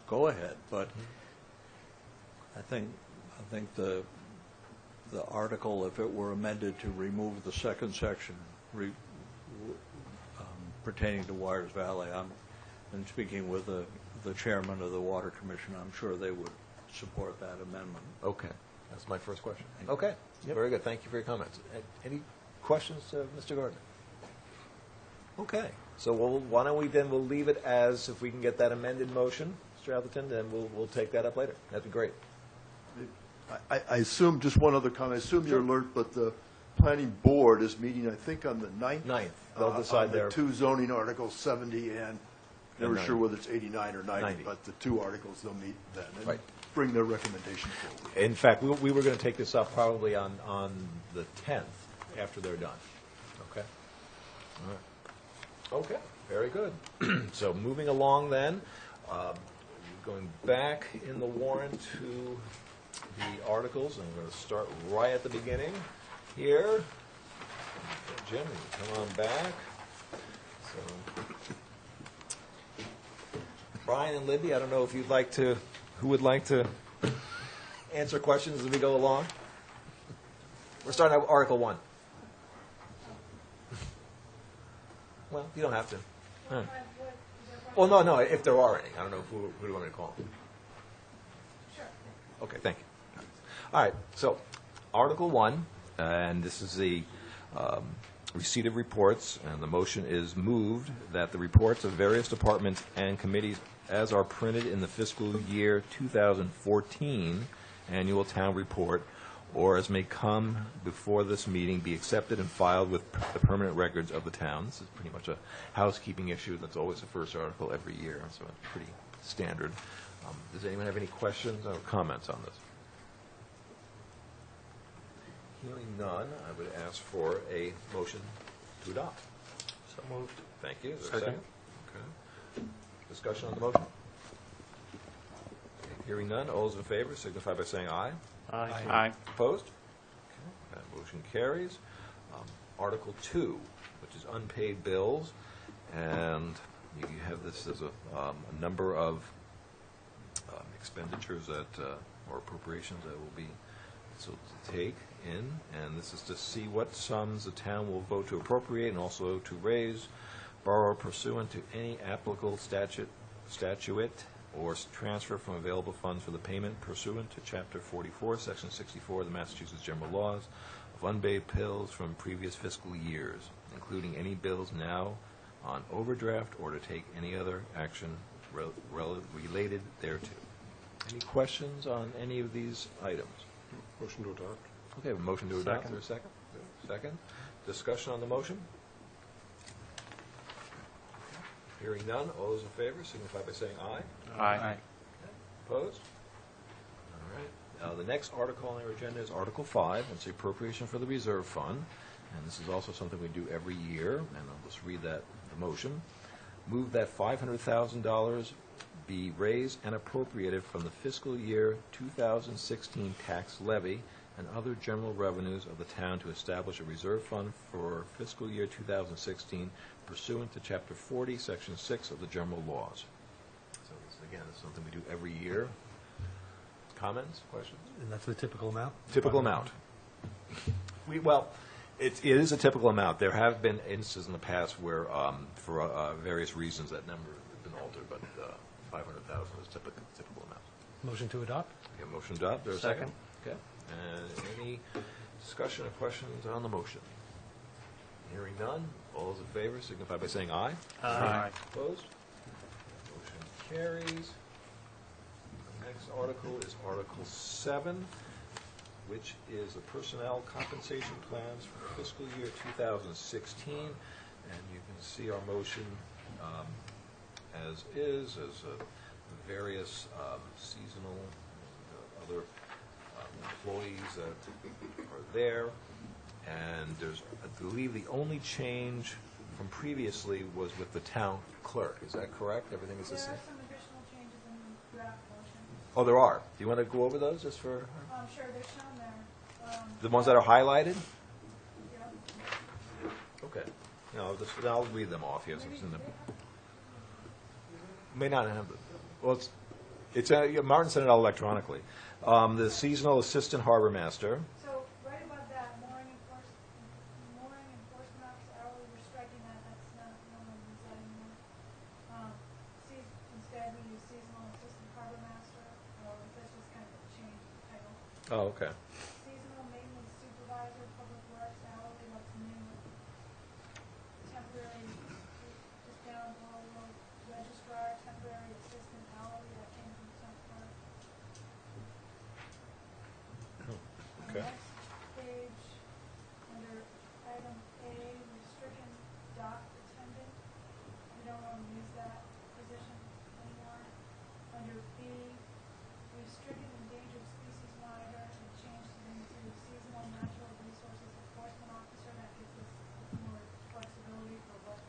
go ahead. But I think the article, if it were amended to remove the second section pertaining to Wyers Valley, and speaking with the chairman of the Water Commission, I'm sure they would support that amendment. Okay, that's my first question. Okay, very good. Thank you for your comments. Any questions, Mr. Gardner? Okay, so why don't we'll leave it as, if we can get that amended motion, Mr. Atherton, then we'll take that up later. That'd be great. I assume, just one other comment, I assume you're alert, but the planning board is meeting, I think, on the 9th. They'll decide on the two zoning articles, 70 and, never sure whether it's 89 or 90, but the two articles, they'll meet then and bring their recommendation forward. In fact, we were going to take this up probably on the 10th after they're done. Okay? All right. Okay, very good. So moving along then, going back in the warrant to the articles, and I'm going to start right at the beginning here. Jim, you come on back. So, Brian and Libby, I don't know if you'd like to, who would like to answer questions as we go along? We're starting at Article 1. Well, you don't have to. Well, no, if there are any. I don't know who do you want me to call? Sure. Okay, thank you. All right, so Article 1, and this is the receipt of reports, and the motion is moved that the reports of various departments and committees as are printed in the fiscal year 2014 annual town report, or as may come before this meeting, be accepted and filed with the permanent records of the town. This is pretty much a housekeeping issue. That's always the first article every year, so it's pretty standard. Does anyone have any questions or comments on this? Hearing none, I would ask for a motion to adopt. So moved. Thank you. Is there a second? Okay. Discussion on the motion? Okay. Hearing none, all those in favor signify by saying aye. Aye. Opposed? Okay. That motion carries. Article 2, which is unpaid bills, and you have this as a number of expenditures that or appropriations that will be to take in, and this is to see what sums the town will vote to appropriate and also to raise, borrow pursuant to any applicable statute or transfer from available funds for the payment pursuant to Chapter 44, Section 64 of the Massachusetts General Laws of unpaid bills from previous fiscal years, including any bills now on overdraft or to take any other action related thereto. Any questions on any of these items? Motion to adopt. Okay, a motion to adopt. Is there a second? Second. Discussion on the motion? Hearing none, all those in favor signify by saying aye. Aye. Opposed? All right. The next article on our agenda is Article 5. It's the appropriation for the reserve fund. And this is also something we do every year, and I'll just read the motion. Move that $500,000 be raised and appropriated from the fiscal year 2016 tax levy and other general revenues of the town to establish a reserve fund for fiscal year 2016 pursuant to Chapter 40, Section 6 of the general laws. So this, again, is something we do every year. Comments, questions? And that's the typical amount? Typical amount. Well, it is a typical amount. There have been instances in the past where, for various reasons, that number has been altered, but 500,000 is typical amount. Motion to adopt? Okay, motion to adopt. There's a second. Okay. And any discussion or questions on the motion? Hearing none. All those in favor signify by saying aye. Aye. Opposed? Motion carries. The next article is Article 7, which is the personnel compensation plans for fiscal year 2016. And you can see our motion as is, as the various seasonal and other employees that are there. And there's, I believe, the only change from previously was with the town clerk. Is that correct? Everything is the same? There are some additional changes in the draft motion. Oh, there are. Do you want to go over those just for Sure, they're shown there. the ones that are highlighted? Yeah. Okay. No, I'll read them off here. Since it's in the, may not have them. Well, Martin sent it out electronically. The seasonal assistant harbor master. So right about that, mooring enforcement officer hourly, we're striking that. That's not, no one uses that anymore. Instead, we use seasonal assistant harbor master. That's just kind of a change in the title. Oh, okay. Seasonal maintenance supervisor, public works hourly, that's new. Temporary, just down below, registrar, temporary assistant hourly, that came from temp clerk. Okay. Next page, under item A, we've stricken dock attendant. We don't want to use that position anymore. Under B, we've stricken endangered species monitor and changed it into seasonal natural resources enforcement officer. That gives us more flexibility for what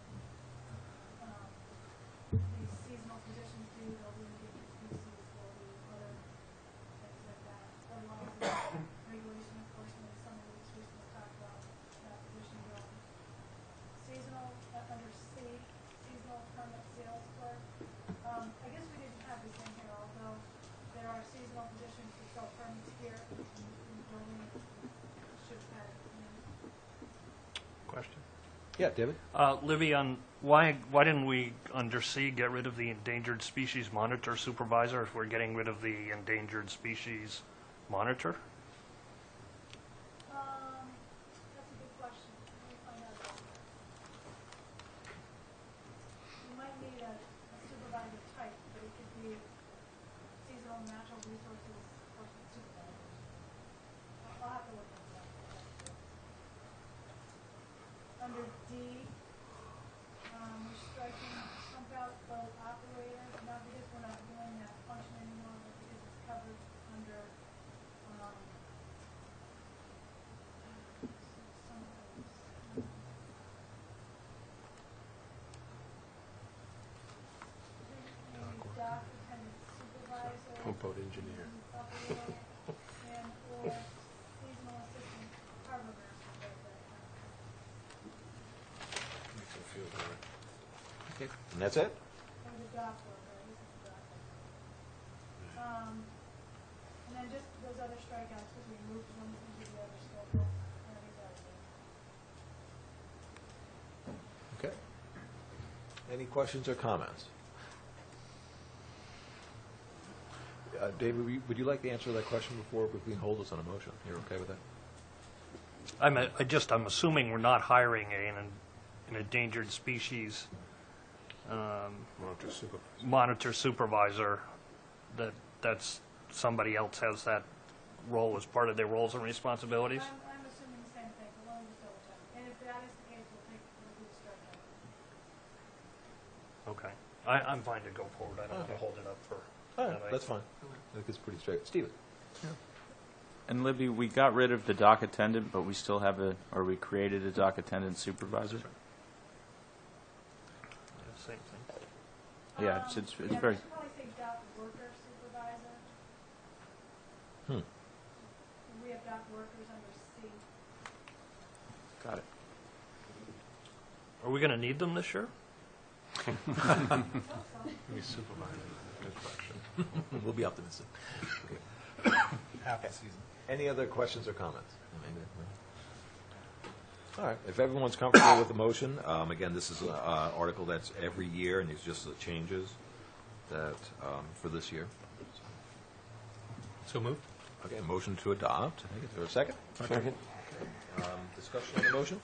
these seasonal positions do. They'll do endangered species, they'll do other things like that. Otherwise, regulation enforcement is some of these recently talked about that position going. Seasonal, under C, seasonal permit sales clerk. I guess we didn't have this in here, although there are seasonal positions to sell permits here in the building. Should have had it in. Question. Yeah, David? Libby, why didn't we, under C, get rid of the endangered species monitor supervisor if we're getting rid of the endangered species monitor? That's a good question. Let me find out about that. You might need a supervisor type, but it could be seasonal natural resources enforcement supervisor. I'll have to look into that. Under D, we're striking pump out boat operator, not because we're not doing that function anymore, but because it's covered under, some of those. Dock attendant supervisor. Pump boat engineer. Operator, and or seasonal assistant harbor master does that kind of thing. Makes it feel better. Okay. And that's it? Or the dock worker, this is the dock worker. And then just those other strikeouts, because we moved them into the other schedule. I think that was it. Okay. Any questions or comments? David, would you like to answer that question before we can hold us on a motion? You're okay with that? I'm assuming we're not hiring an endangered species Monitor supervisor. monitor supervisor, that's somebody else has that role as part of their roles and responsibilities? I'm assuming the same thing, as long as it's Okay. I'm fine to go forward. I don't want to hold it up for... All right, that's fine. I think it's pretty straight. Stephen? And Libby, we got rid of the dock attendant, but we still have we created a dock attendant supervisor? Same thing. Yeah, it's very, Yeah, we should probably say dock worker supervisor. We have dock workers under C. got it. Are we going to need them this year? We'll be optimistic. Half the season. Any other questions or comments? All right, if everyone's comfortable with the motion, again, this is an article that's every year, and these are just the changes that, for this year. So moved. Okay, motion to adopt. Is there a second? Second. Discussion on the motion?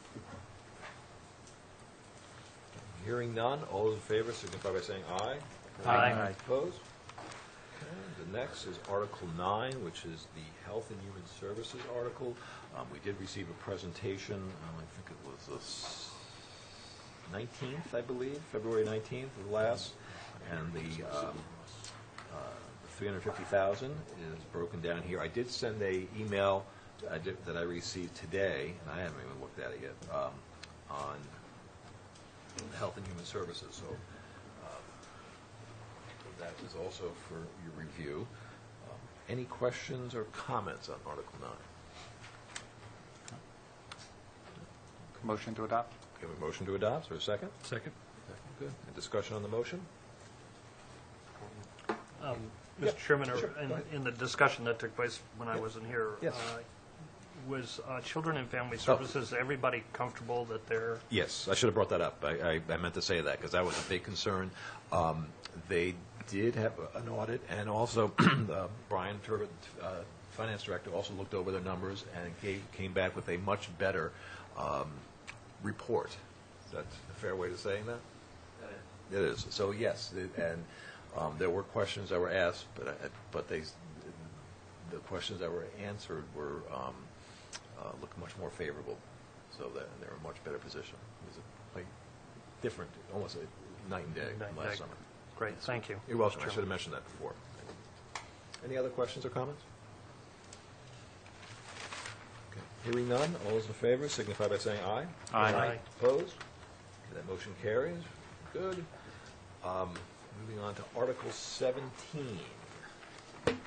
Hearing none, all those in favor signify by saying aye. Aye. Opposed? Okay, the next is Article 9, which is the Health and Human Services article. We did receive a presentation, I think it was the 19th, I believe, February 19th was last, and the 350,000 is broken down here. I did send a email that I received today, and I haven't even looked at it yet, on Health and Human Services, so that is also for your review. Any questions or comments on Article 9? Motion to adopt? We have a motion to adopt, or a second? Second. Good. A discussion on the motion? Mr. Yeah, Chairman, sure. Go ahead. in the discussion that took place when I wasn't here, Yes. Was Children and Family Services, everybody comfortable that they're... Yes, I should have brought that up. I meant to say that, because that was a big concern. They did have an audit, and also Brian Turbot, Finance Director, also looked over their numbers and came back with a much better report. Is that a fair way of saying that? It is. So, yes, and there were questions that were asked, but the questions that were answered were looked much more favorable, so that they're in a much better position. It was like different, almost a night and day last summer. Great, thank you. You're welcome. I should have mentioned that before. Any other questions or comments? Okay. Hearing none, all those in favor signify by saying aye. Aye. Opposed? Okay, that motion carries. Good. Moving on to Article 17. And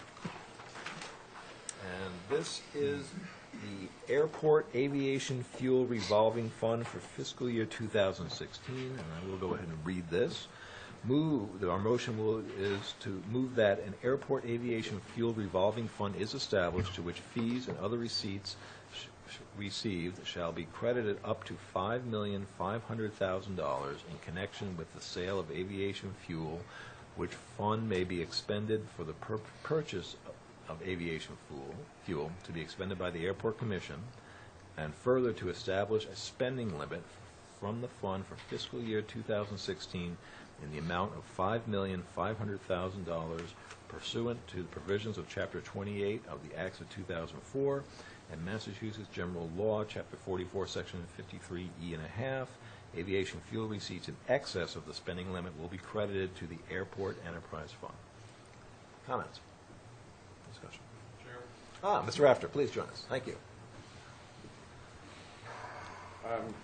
this is the Airport Aviation Fuel Revolving Fund for fiscal year 2016, and I will go ahead and read this. Our motion is to move that an airport aviation fuel revolving fund is established to which fees and other receipts received shall be credited up to $5,500,000 in connection with the sale of aviation fuel, which fund may be expended for the purchase of aviation fuel to be expended by the Airport Commission, and further to establish a spending limit from the fund for fiscal year 2016 in the amount of $5,500,000 pursuant to the provisions of Chapter 28 of the Acts of 2004 and Massachusetts General Law, Chapter 44, Section 53E and a half. Aviation fuel receipts in excess of the spending limit will be credited to the Airport Enterprise Fund. Comments? Discussion. Chair. Mr. Rafter, please join us. Thank you.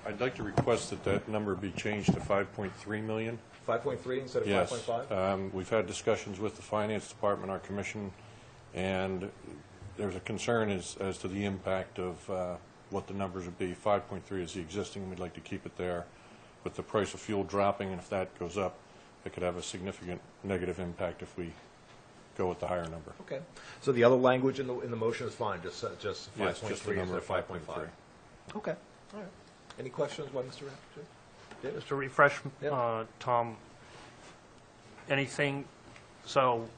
I'd like to request that number be changed to 5.3 million. 5.3 instead of Yes. 5.5? We've had discussions with the Finance Department, our commission, and there's a concern as to the impact of what the numbers would be. 5.3 is the existing. We'd like to keep it there. With the price of fuel dropping, and if that goes up, it could have a significant negative impact if we go with the higher number. Okay. So the other language in the motion is fine, just 5.3 Yes, just the number instead of of 5.5. Okay. All right. Any questions by Mr. Rafter? David? Just to refresh, Yeah. Tom, anything, so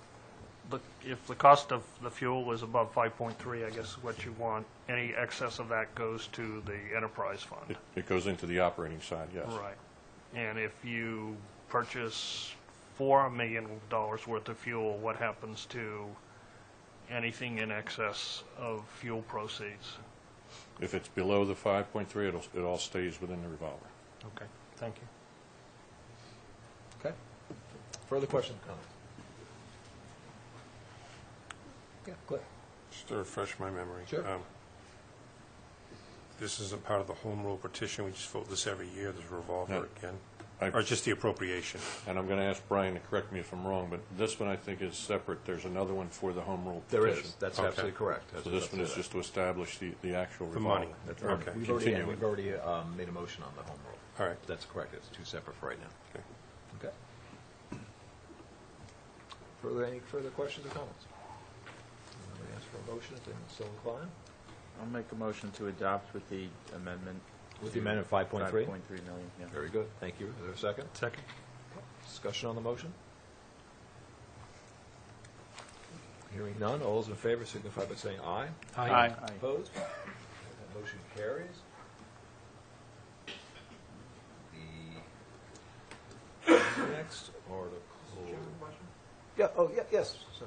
if the cost of the fuel is above 5.3, I guess is what you want, any excess of that goes to the enterprise fund? It goes into the operating side, yes. Right. And if you purchase $4 million worth of fuel, what happens to anything in excess of fuel proceeds? If it's below the 5.3, it all stays within the revolver. Okay, thank you. Okay. Further questions, comments? Yeah, Cliff. Just to refresh my memory. Sure. This isn't part of the home rule petition, we just vote this every year, this revolver No. again? I- Or just the appropriation? And I'm going to ask Brian to correct me if I'm wrong, but this one I think is separate. There's another one for the home rule There petition. is, that's Okay. absolutely correct. So this one is just to establish the actual The revolver. money. That's right. Okay. We've already, Continue we've it. already made a motion on the home rule. All right. That's correct, it's two separate for right now. Okay. Okay. Any further questions or comments? Anybody ask for a motion if they're so inclined? I'll make a motion to adopt with the amendment. With the amendment 5.3? 5.3 million, yeah. Very good, thank you. Is there a second? Second. Discussion on the motion? Hearing none, all those in favor signify by saying aye. Aye. Opposed? That motion carries. The next article. Yeah, oh, yeah, yes. So-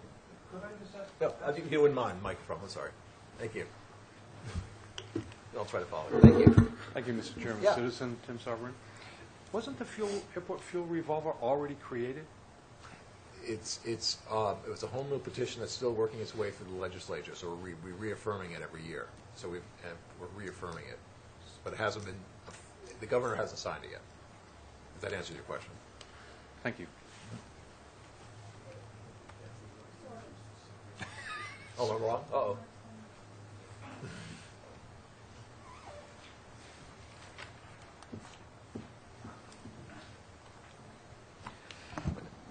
Could I just ask? No, if you wouldn't mind, microphone, I'm sorry. Thank you. I'll try to follow. Thank you. Thank you, Mr. Chairman. Yeah. Citizen Tim Sovereign. Wasn't the airport fuel revolver already created? It was a home rule petition that's still working its way through the legislature, so we're reaffirming it every year. So we're reaffirming it, but it hasn't been, the governor hasn't signed it yet. If that answers your question. Thank you. Oh, I'm wrong? Uh-oh.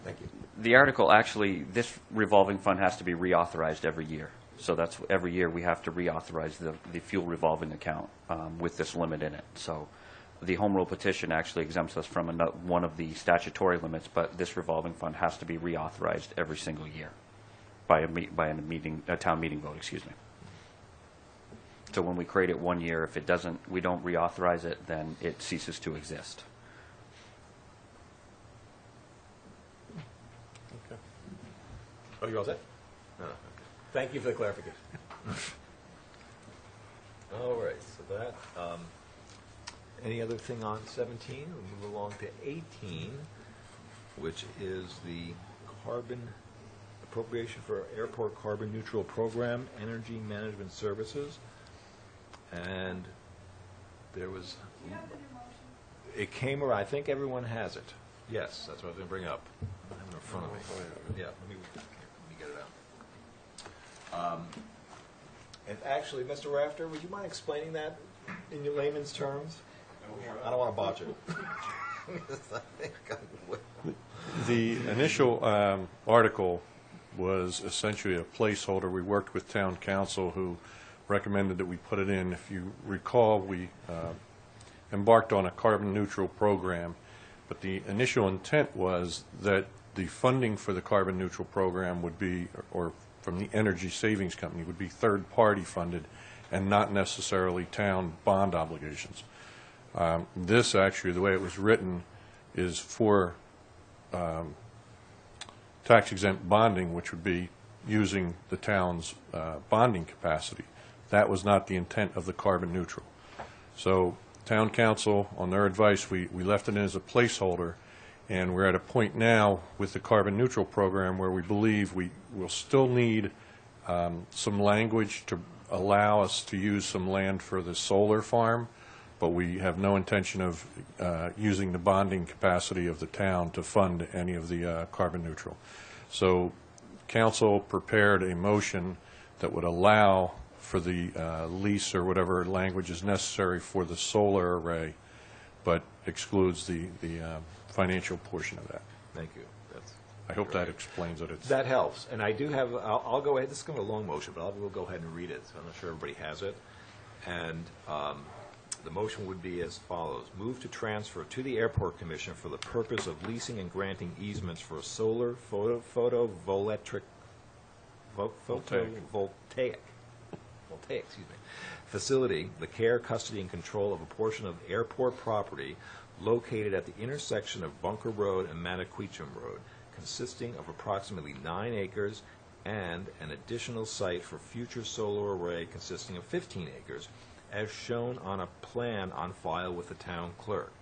Thank you. The article, actually, this revolving fund has to be reauthorized every year. So that's, every year we have to reauthorize the fuel revolving account with this limit in it. So the home rule petition actually exempts us from one of the statutory limits, but this revolving fund has to be reauthorized every single year by a town meeting vote, excuse me. So when we create it one year, if it doesn't, we don't reauthorize it, then it ceases to exist. Okay. Oh, you're all set? No, okay. Thank you for the clarification. All right, so that, any other thing on 17? We move along to 18, which is the carbon appropriation for airport carbon neutral program, energy management services. And there was, it came around, I think everyone has it. Yes, that's what I was going to bring up. I have it in front of me. Yeah, let me get it out. And actually, Mr. Rafter, would you mind explaining that in your layman's terms? I don't want to botch it. The initial article was essentially a placeholder. We worked with town council who recommended that we put it in. If you recall, we embarked on a carbon neutral program, but the initial intent was that the funding for the carbon neutral program would be, or from the energy savings company, would be third party funded and not necessarily town bond obligations. This actually, the way it was written, is for tax exempt bonding, which would be using the town's bonding capacity. That was not the intent of the carbon neutral. So town council, on their advice, we left it in as a placeholder, and we're at a point now with the carbon neutral program where we believe we will still need some language to allow us to use some land for the solar farm, but we have no intention of using the bonding capacity of the town to fund any of the carbon neutral. So council prepared a motion that would allow for the lease or whatever language is necessary for the solar array, but excludes the financial portion of that. Thank you. That's I hope that explains it. It's That helps. And I do have, I'll go ahead, this is going to be a long motion, but we'll go ahead and read it. So I'm not sure everybody has it. And the motion would be as follows. Move to transfer to the Airport Commission for the purpose of leasing and granting easements for a solar photovoltaic facility, the care, custody, and control of a portion of airport property located at the intersection of Bunker Road and Mataquechum Road, consisting of approximately 9 acres and an additional site for future solar array consisting of 15 acres, as shown on a plan on file with the town clerk,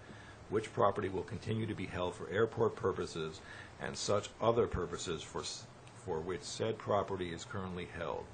which property will continue to be held for airport purposes and such other purposes for which said property is currently held,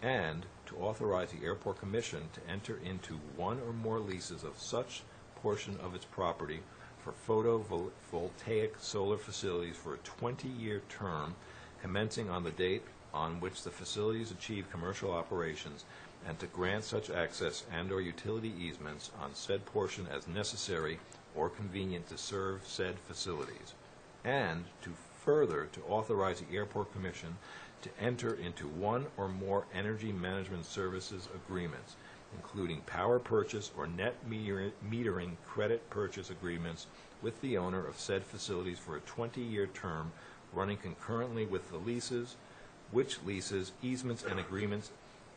and to authorize the Airport Commission to enter into one or more leases of such portion of its property for photovoltaic solar facilities for a 20-year term commencing on the date on which the facilities achieve commercial operations, and to grant such access and/or utility easements on said portion as necessary or convenient to serve said facilities, and to further to authorize the Airport Commission to enter into one or more energy management services agreements, including power purchase or net metering credit purchase agreements with the owner of said facilities for a 20-year term running concurrently with the leases, which leases, easements, and agreements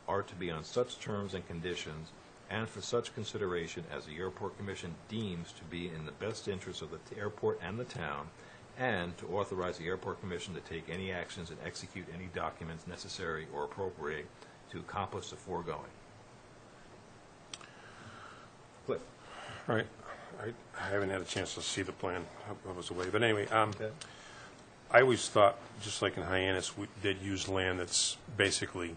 are to be on such terms and conditions, and for such consideration as the Airport Commission deems to be in the best interest of the airport and the town, and to authorize the Airport Commission to take any actions and execute any documents necessary or appropriate to accomplish the foregoing. Cliff. Right. I haven't had a chance to see the plan. I was away. But anyway, Okay. I always thought, just like in Hyannis, they'd use land that's basically,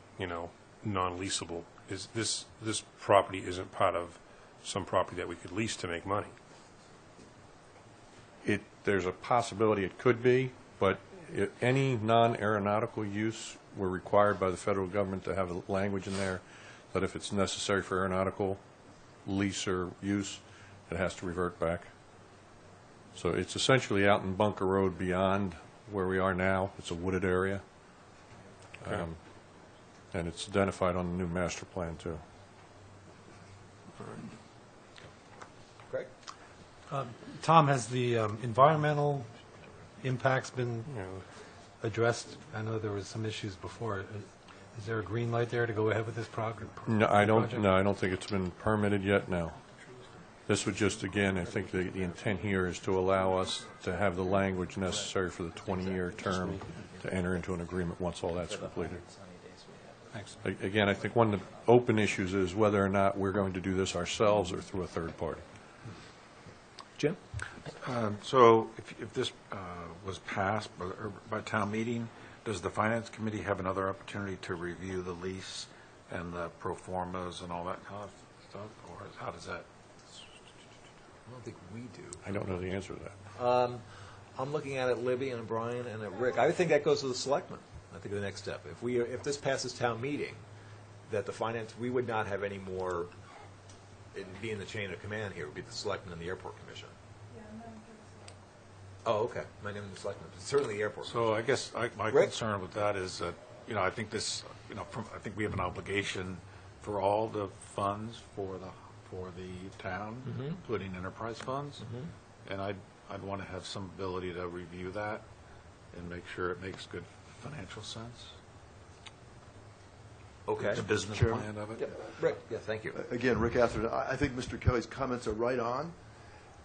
non-leasable. Is this property isn't part of some property that we could lease to make money? There's a possibility it could be, but any non-aeronautical use, we're required by the federal government to have a language in there that if it's necessary for aeronautical lease or use, it has to revert back. So it's essentially out in Bunker Road beyond where we are now. It's a wooded area. Okay. And it's identified on the new master plan, too. Craig? Tom, has the environmental impacts been addressed? I know there was some issues before. Is there a green light there to go ahead with this project? No, I don't think it's been permitted yet, no. This would just, again, I think the intent here is to allow us to have the language necessary for the 20-year term to enter into an agreement once all that's completed. Thanks. Again, I think one of the open issues is whether or not we're going to do this ourselves or through a third party. Jim? So if this was passed by town meeting, does the Finance Committee have another opportunity to review the lease and the pro formas and all that kind of stuff? Or how does that? I don't think we do. I don't know the answer to that. I'm looking at it, Libby and Brian and at Rick. I think that goes to the selectmen. I think the next step. If this passes town meeting, that the finance, we would not have any more, it'd be in the chain of command here. It would be the selectmen and the Airport Commission. Yeah, I'm not sure. Oh, okay. My name is the selectmen. Certainly the airport. So I guess my Rick? concern with that is that, I think this, I think we have an obligation for all the funds for the town, including enterprise funds, and I'd want to have some ability to review that and make sure it makes good financial sense. Okay. The business plan of it. Yeah. Rick, yeah, thank you. Again, Rick Atherton, I think Mr. Kelly's comments are right on,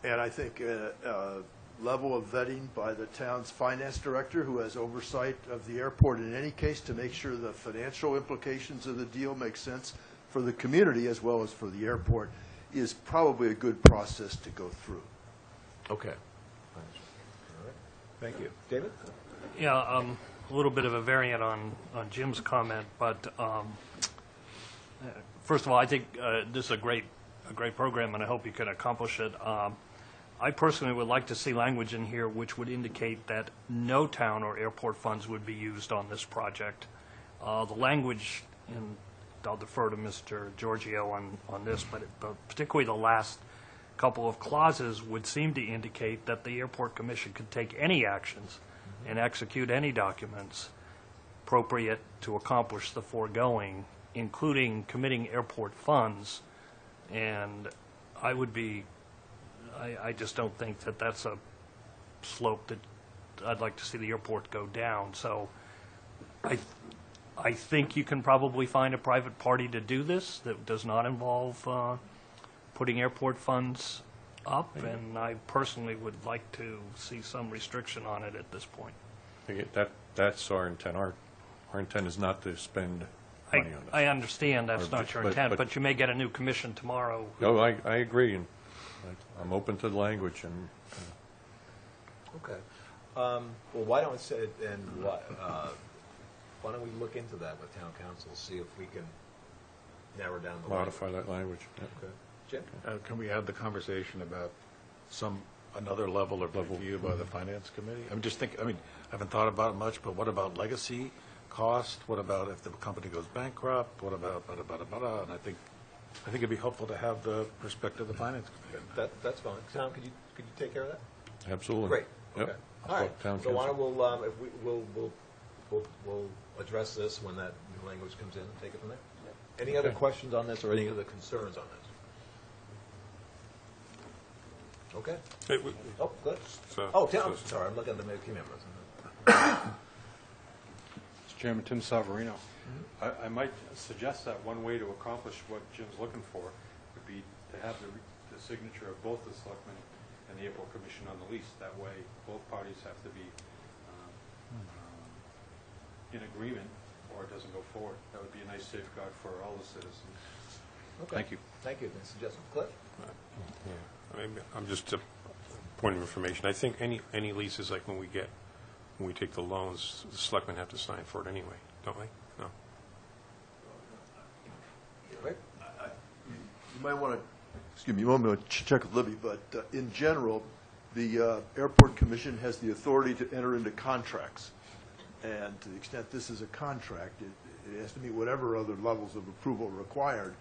and I think a level of vetting by the town's finance director, who has oversight of the airport in any case, to make sure the financial implications of the deal make sense for the community as well as for the airport, is probably a good process to go through. Okay. All right. Thank you. David? Yeah, a little bit of a variant on Jim's comment, but first of all, I think this is a great program, and I hope you can accomplish it. I personally would like to see language in here which would indicate that no town or airport funds would be used on this project. The language, and I'll defer to Mr. Giorgio on this, but particularly the last couple of clauses would seem to indicate that the Airport Commission could take any actions and execute any documents appropriate to accomplish the foregoing, including committing airport funds. And I just don't think that that's a slope that I'd like to see the airport go down. So I think you can probably find a private party to do this that does not involve putting airport funds up, and I personally would like to see some restriction on it at this point. That's our intent. Our intent is not to spend money on this. I understand that's not your intent, but you may get a new commission tomorrow. No, I agree, and I'm open to the language. And Okay. Well, why don't we say, why don't we look into that with town council, see if we can narrow down the language. Modify that language. Yeah. Okay. Jim? Can we add the conversation about another level of review by the finance committee? I haven't thought about it much, but what about legacy cost? What about if the company goes bankrupt? What about, and I think it'd be helpful to have the perspective of the finance committee. That's fine. Tom, could you take care of that? Absolutely. Great. Yep. Okay. All right. Town So why council. don't we'll address this when that new language comes in and take it from there. Any other questions on this or any other concerns on this? Okay. Hey, Oh, good. so- Tim, so- sorry, I'm looking at the key members. Mr. Chairman, Tim Savarino. I might suggest that one way to accomplish what Jim's looking for would be to have the signature of both the selectmen and the airport commission on the lease. That way, both parties have to be in agreement, or it doesn't go forward. That would be a nice safeguard for all the citizens. Okay. Thank you. Thank you. Good suggestion. Cliff? I'm just a point of information. I think any leases, like when we take the loans, the selectmen have to sign for it anyway, don't they? No. Rick? You might want to, excuse me, you want me to check with Libby, but in general, the Airport Commission has the authority to enter into contracts. And to the extent this is a contract, it has to meet whatever other levels of approval are required.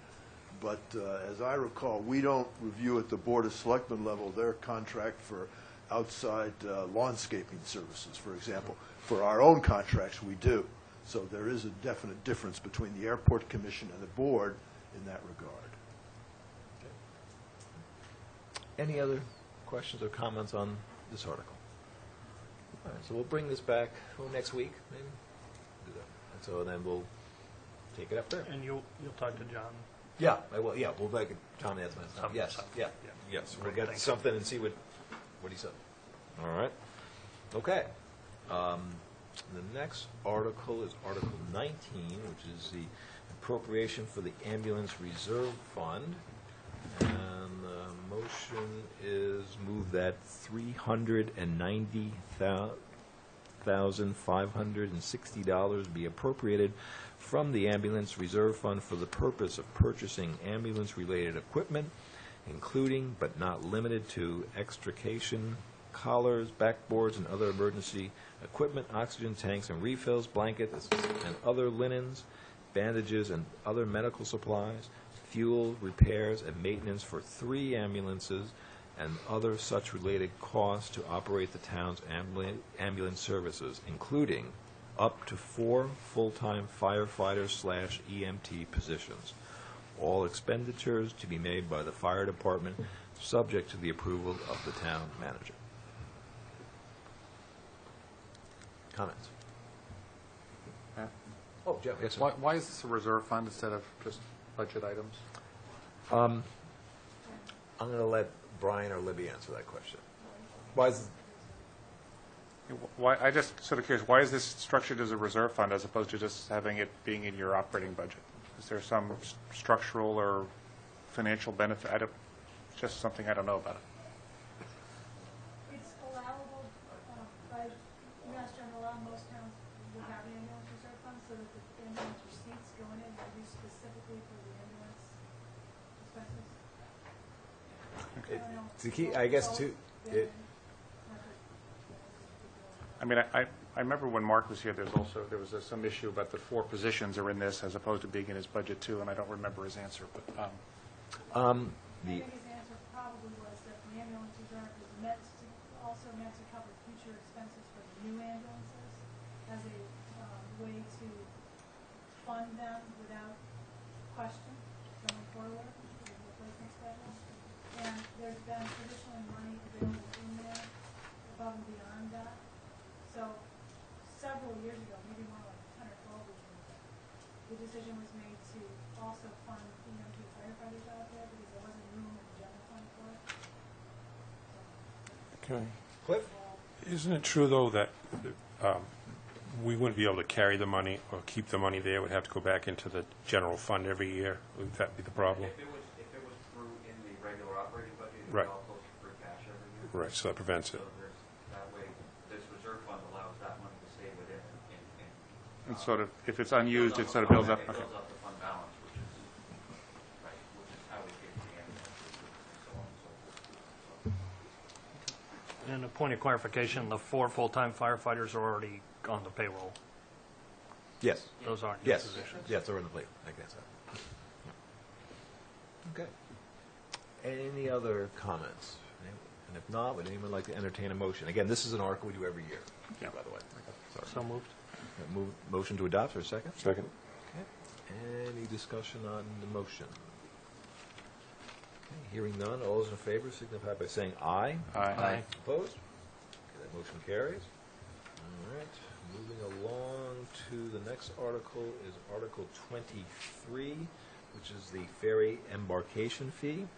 But as I recall, we don't review at the Board of Selectmen level their contract for outside lawnscaping services, for example. For our own contracts, we do. So there is a definite difference between the Airport Commission and the board in that regard. Any other questions or comments on this article? All right, so we'll bring this back next week, maybe? Do that. And so then we'll take it up there. And you'll talk to John. Yeah, I will, yeah, we'll make it, Tom, that's my, yes, yeah, Yeah. yes, we'll get something and see what he said. All right, okay. The next article is Article 19, which is the appropriation for the ambulance reserve fund. And the motion is move that $390,560 be appropriated from the ambulance reserve fund for the purpose of purchasing ambulance-related equipment, including but not limited to extrication collars, backboards, and other emergency equipment, oxygen tanks and refills, blankets and other linens, bandages and other medical supplies, fuel, repairs, and maintenance for 3 ambulances, and other such related costs to operate the town's ambulance services, including up to 4 full-time firefighter/EMT positions. All expenditures to be made by the fire department, subject to the approval of the town manager. Comments? Oh, Jeff, yes, sir. Why is this a reserve fund instead of just budget items? I'm going to let Brian or Libby answer that question. Why is Why, I just sort of curious, why is this structured as a reserve fund as opposed to just having it being in your operating budget? Is there some structural or financial benefit? It's just something I don't know about it. It's allowable by Mass General Law. Most towns will have an ambulance reserve fund so that the ambulance receipts go in and are used specifically for the ambulance expenses. It's the key, I guess, to I mean, I remember when Mark was here, there was some issue about the 4 positions are in this as opposed to being in his budget too, and I don't remember his answer, but, I think his answer probably was that the ambulance reserve is also meant to cover future expenses for the new ambulances as a way to fund them without question going forward with the replacement schedule. And there's been traditionally money available in there above and beyond that. So several years ago, maybe more like 10 or 12 years ago, the decision was made to also fund EMT firefighters out there because there wasn't room in the general fund for it. Okay. Cliff? Isn't it true, though, that we wouldn't be able to carry the money or keep the money there? It would have to go back into the general fund every year? Would that be the problem? If it was through in the regular operating budget, it Right. would all go to free cash every year. Right, so that prevents it. So that way, this reserve It's sort of, if it's unused, it sort of builds up. It Okay. builds up the fund balance, which is, right, which is how we get to the ambulance, and so on and so forth. And a point of clarification, the 4 full-time firefighters are already on the payroll. Yes. Those aren't new Yes. positions. Yes, they're in the plate. I guess so. Okay. Any other comments? And if not, would anyone like to entertain a motion? Again, this is an article we do every year, by the way. Sorry. So moved. Motion to adopt, or a second? Second. Okay. Any discussion on the motion? Okay, hearing none, all those in favor signify by saying aye. Aye. Opposed? Okay, that motion carries. All right, moving along to the next article is Article 23, which is the ferry embarkation fee.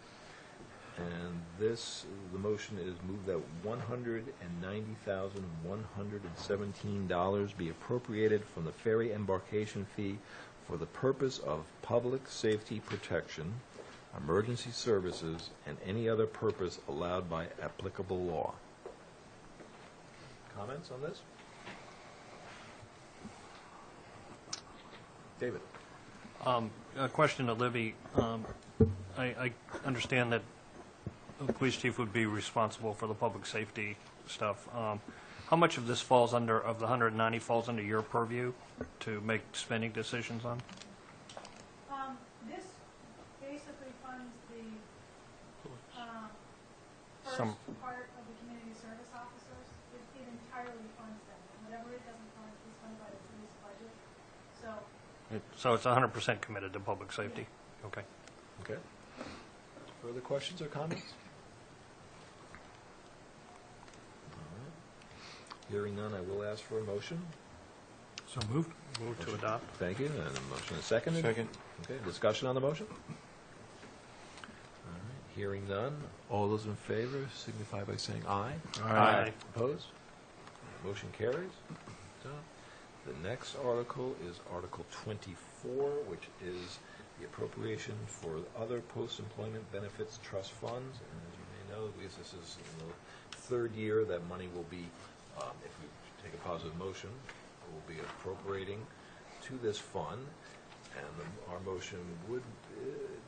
And this, the motion is move that $190,117 be appropriated from the ferry embarkation fee for the purpose of public safety protection, emergency services, and any other purpose allowed by applicable law. Comments on this? David? A question to Libby. I understand that the police chief would be responsible for the public safety stuff. How much of this falls under, of the 190, falls under your purview to make spending decisions on? This basically funds the first Some- part of the community service officers. It entirely funds them. Whatever it doesn't fund is funded by the city's budget. So So it's 100% committed to public safety? Okay. Okay. Further questions or comments? All right. Hearing none, I will ask for a motion. So moved. Move to adopt. Thank you, and a motion is seconded. Second. Okay, discussion on the motion? All right, hearing none, all those in favor signify by saying aye. Aye. Opposed? Motion carries. Done. The next article is Article 24, which is the appropriation for other post-employment benefits trust funds. And as you may know, because this is in the third year that money will be, if we take a positive motion, we'll be appropriating to this fund. And our motion would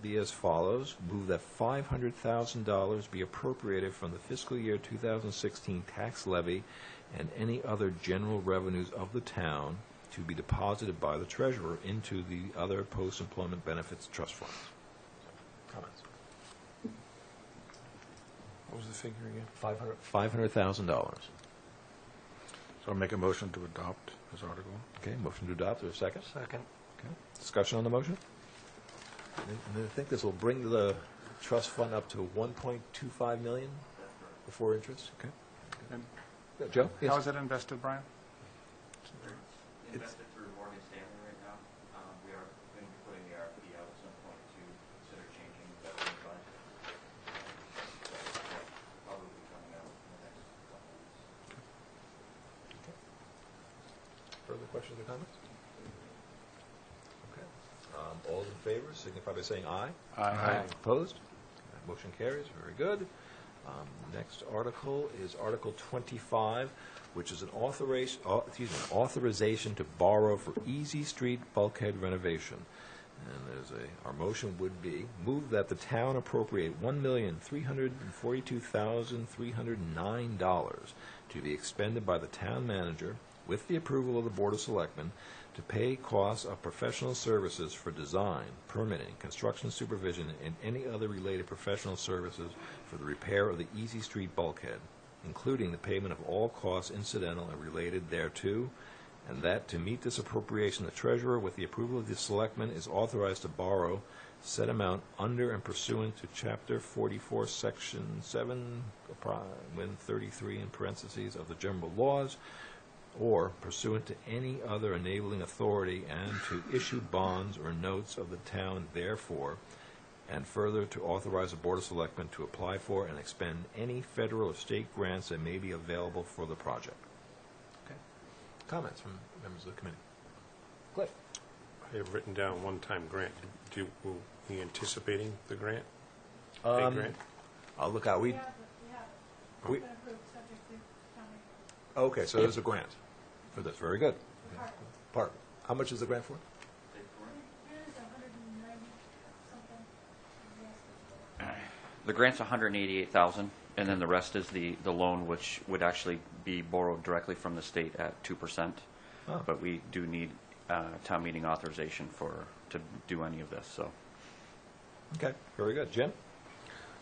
be as follows. Move that $500,000 be appropriated from the fiscal year 2016 tax levy and any other general revenues of the town to be deposited by the treasurer into the other post-employment benefits trust funds. Comments? What was the figure again? $500,000. So I'll make a motion to adopt this article. Okay, motion to adopt, or a second? Second. Okay, discussion on the motion? And I think this will bring the trust fund up to $1.25 million before interest, okay? And Joe? Yes. how is it invested, Brian? Invested through Morgan Stanley right now. We are going to be putting the RFP out at some point to consider changing the investment advisor. Probably be coming out in the next couple of weeks. Further questions or comments? Okay. All those in favor signify by saying aye. Aye. Opposed? Motion carries. Very good. Next article is Article 25, which is an authorization to borrow for Easy Street bulkhead renovation. And our motion would be, move that the town appropriate $1,342,309 to be expended by the town manager with the approval of the Board of Selectmen to pay costs of professional services for design, permitting, construction supervision, and any other related professional services for the repair of the Easy Street bulkhead, including the payment of all costs incidental and related thereto, and that to meet this appropriation, the treasurer, with the approval of the selectmen, is authorized to borrow said amount under and pursuant to Chapter 44, Section 7, when 33 in parentheses of the general laws, or pursuant to any other enabling authority, and to issue bonds or notes of the town therefore, and further to authorize the Board of Selectmen to apply for and expend any federal or state grants that may be available for the project. Okay. Comments from members of the committee? Cliff? I have written down one-time grant. Will we anticipating the grant? A grant? I'll look out. we have it. we- It's been approved, subject to town meeting. Okay, so there's a grant for this. Very good. The park. Park. How much is the grant for? Here's 190 something. The rest is The grant's $188,000, and then the rest is the loan, which would actually be borrowed directly from the state at 2%. Oh. But we do need town meeting authorization to do any of this, so. Okay, very good. Jim?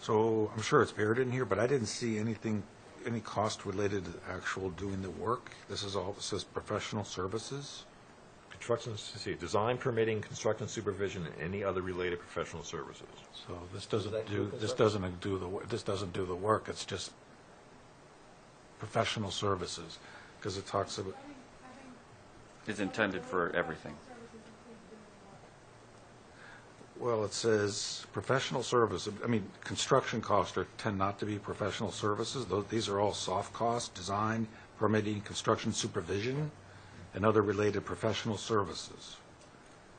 So I'm sure it's buried in here, but I didn't see anything, any cost related to actual doing the work. This is all, it says professional services. Construction, let's see, design, permitting, construction supervision, and any other related professional services. So this Does doesn't that do, include this doesn't do the, this doesn't do the work, it's just professional services, because it talks about, It's intended for everything. well, it says professional service, I mean, construction costs tend not to be professional services. These are all soft costs, design, permitting, construction supervision, and other related professional services.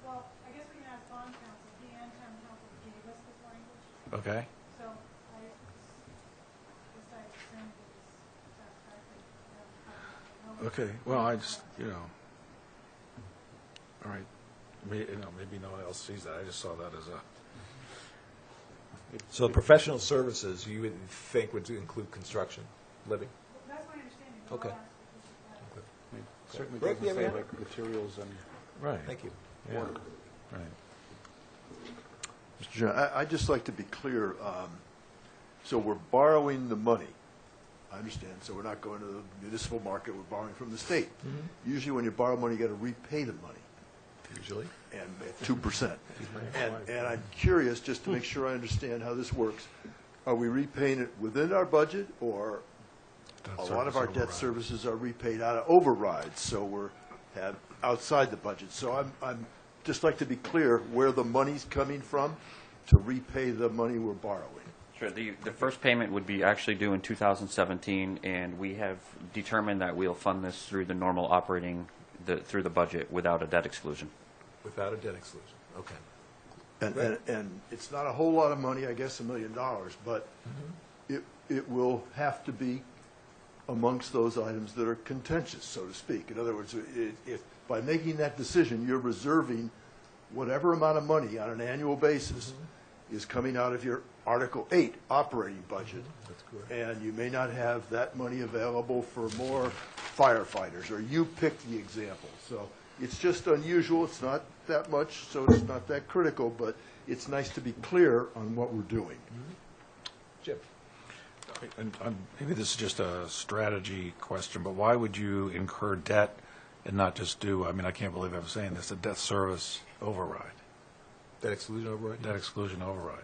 Well, I guess we can ask bond counsel. He and town council gave us this language. Okay? So I guess I assumed it was satisfactory. I haven't Okay, well, I just, all right, maybe no one else sees that, I just saw that as a, So professional services, you would think would include construction, living? That's my understanding. Okay. I mean, certainly Rick, doesn't you have say any- like materials and right. Thank you. Yeah, work. right. Mr. Chairman, I'd just like to be clear. So we're borrowing the money. I understand. So we're not going to the municipal market. We're borrowing from the state. Usually when you borrow money, you got to repay the money. Usually. And at 2%. And I'm curious, just to make sure I understand how this works, are we repaying it within our budget, or a lot of our debt services are repaid out of overrides, so we're outside the budget? So I'm just like to be clear where the money's coming from to repay the money we're borrowing. Sure. The first payment would be actually due in 2017, and we have determined that we'll fund this through the normal operating, through the budget without a debt exclusion. Without a debt exclusion, okay. And it's not a whole lot of money, I guess $1 million, but it will have to be amongst those items that are contentious, so to speak. In other words, if by making that decision, you're reserving whatever amount of money on an annual basis is coming out of your Article 8 operating budget. That's correct. And you may not have that money available for more firefighters, or you pick the example. So it's just unusual. It's not that much, so it's not that critical, but it's nice to be clear on what we're doing. Jim? And maybe this is just a strategy question, but why would you incur debt and not just do, I mean, I can't believe I'm saying this, a debt service override? Debt exclusion override? Debt exclusion override.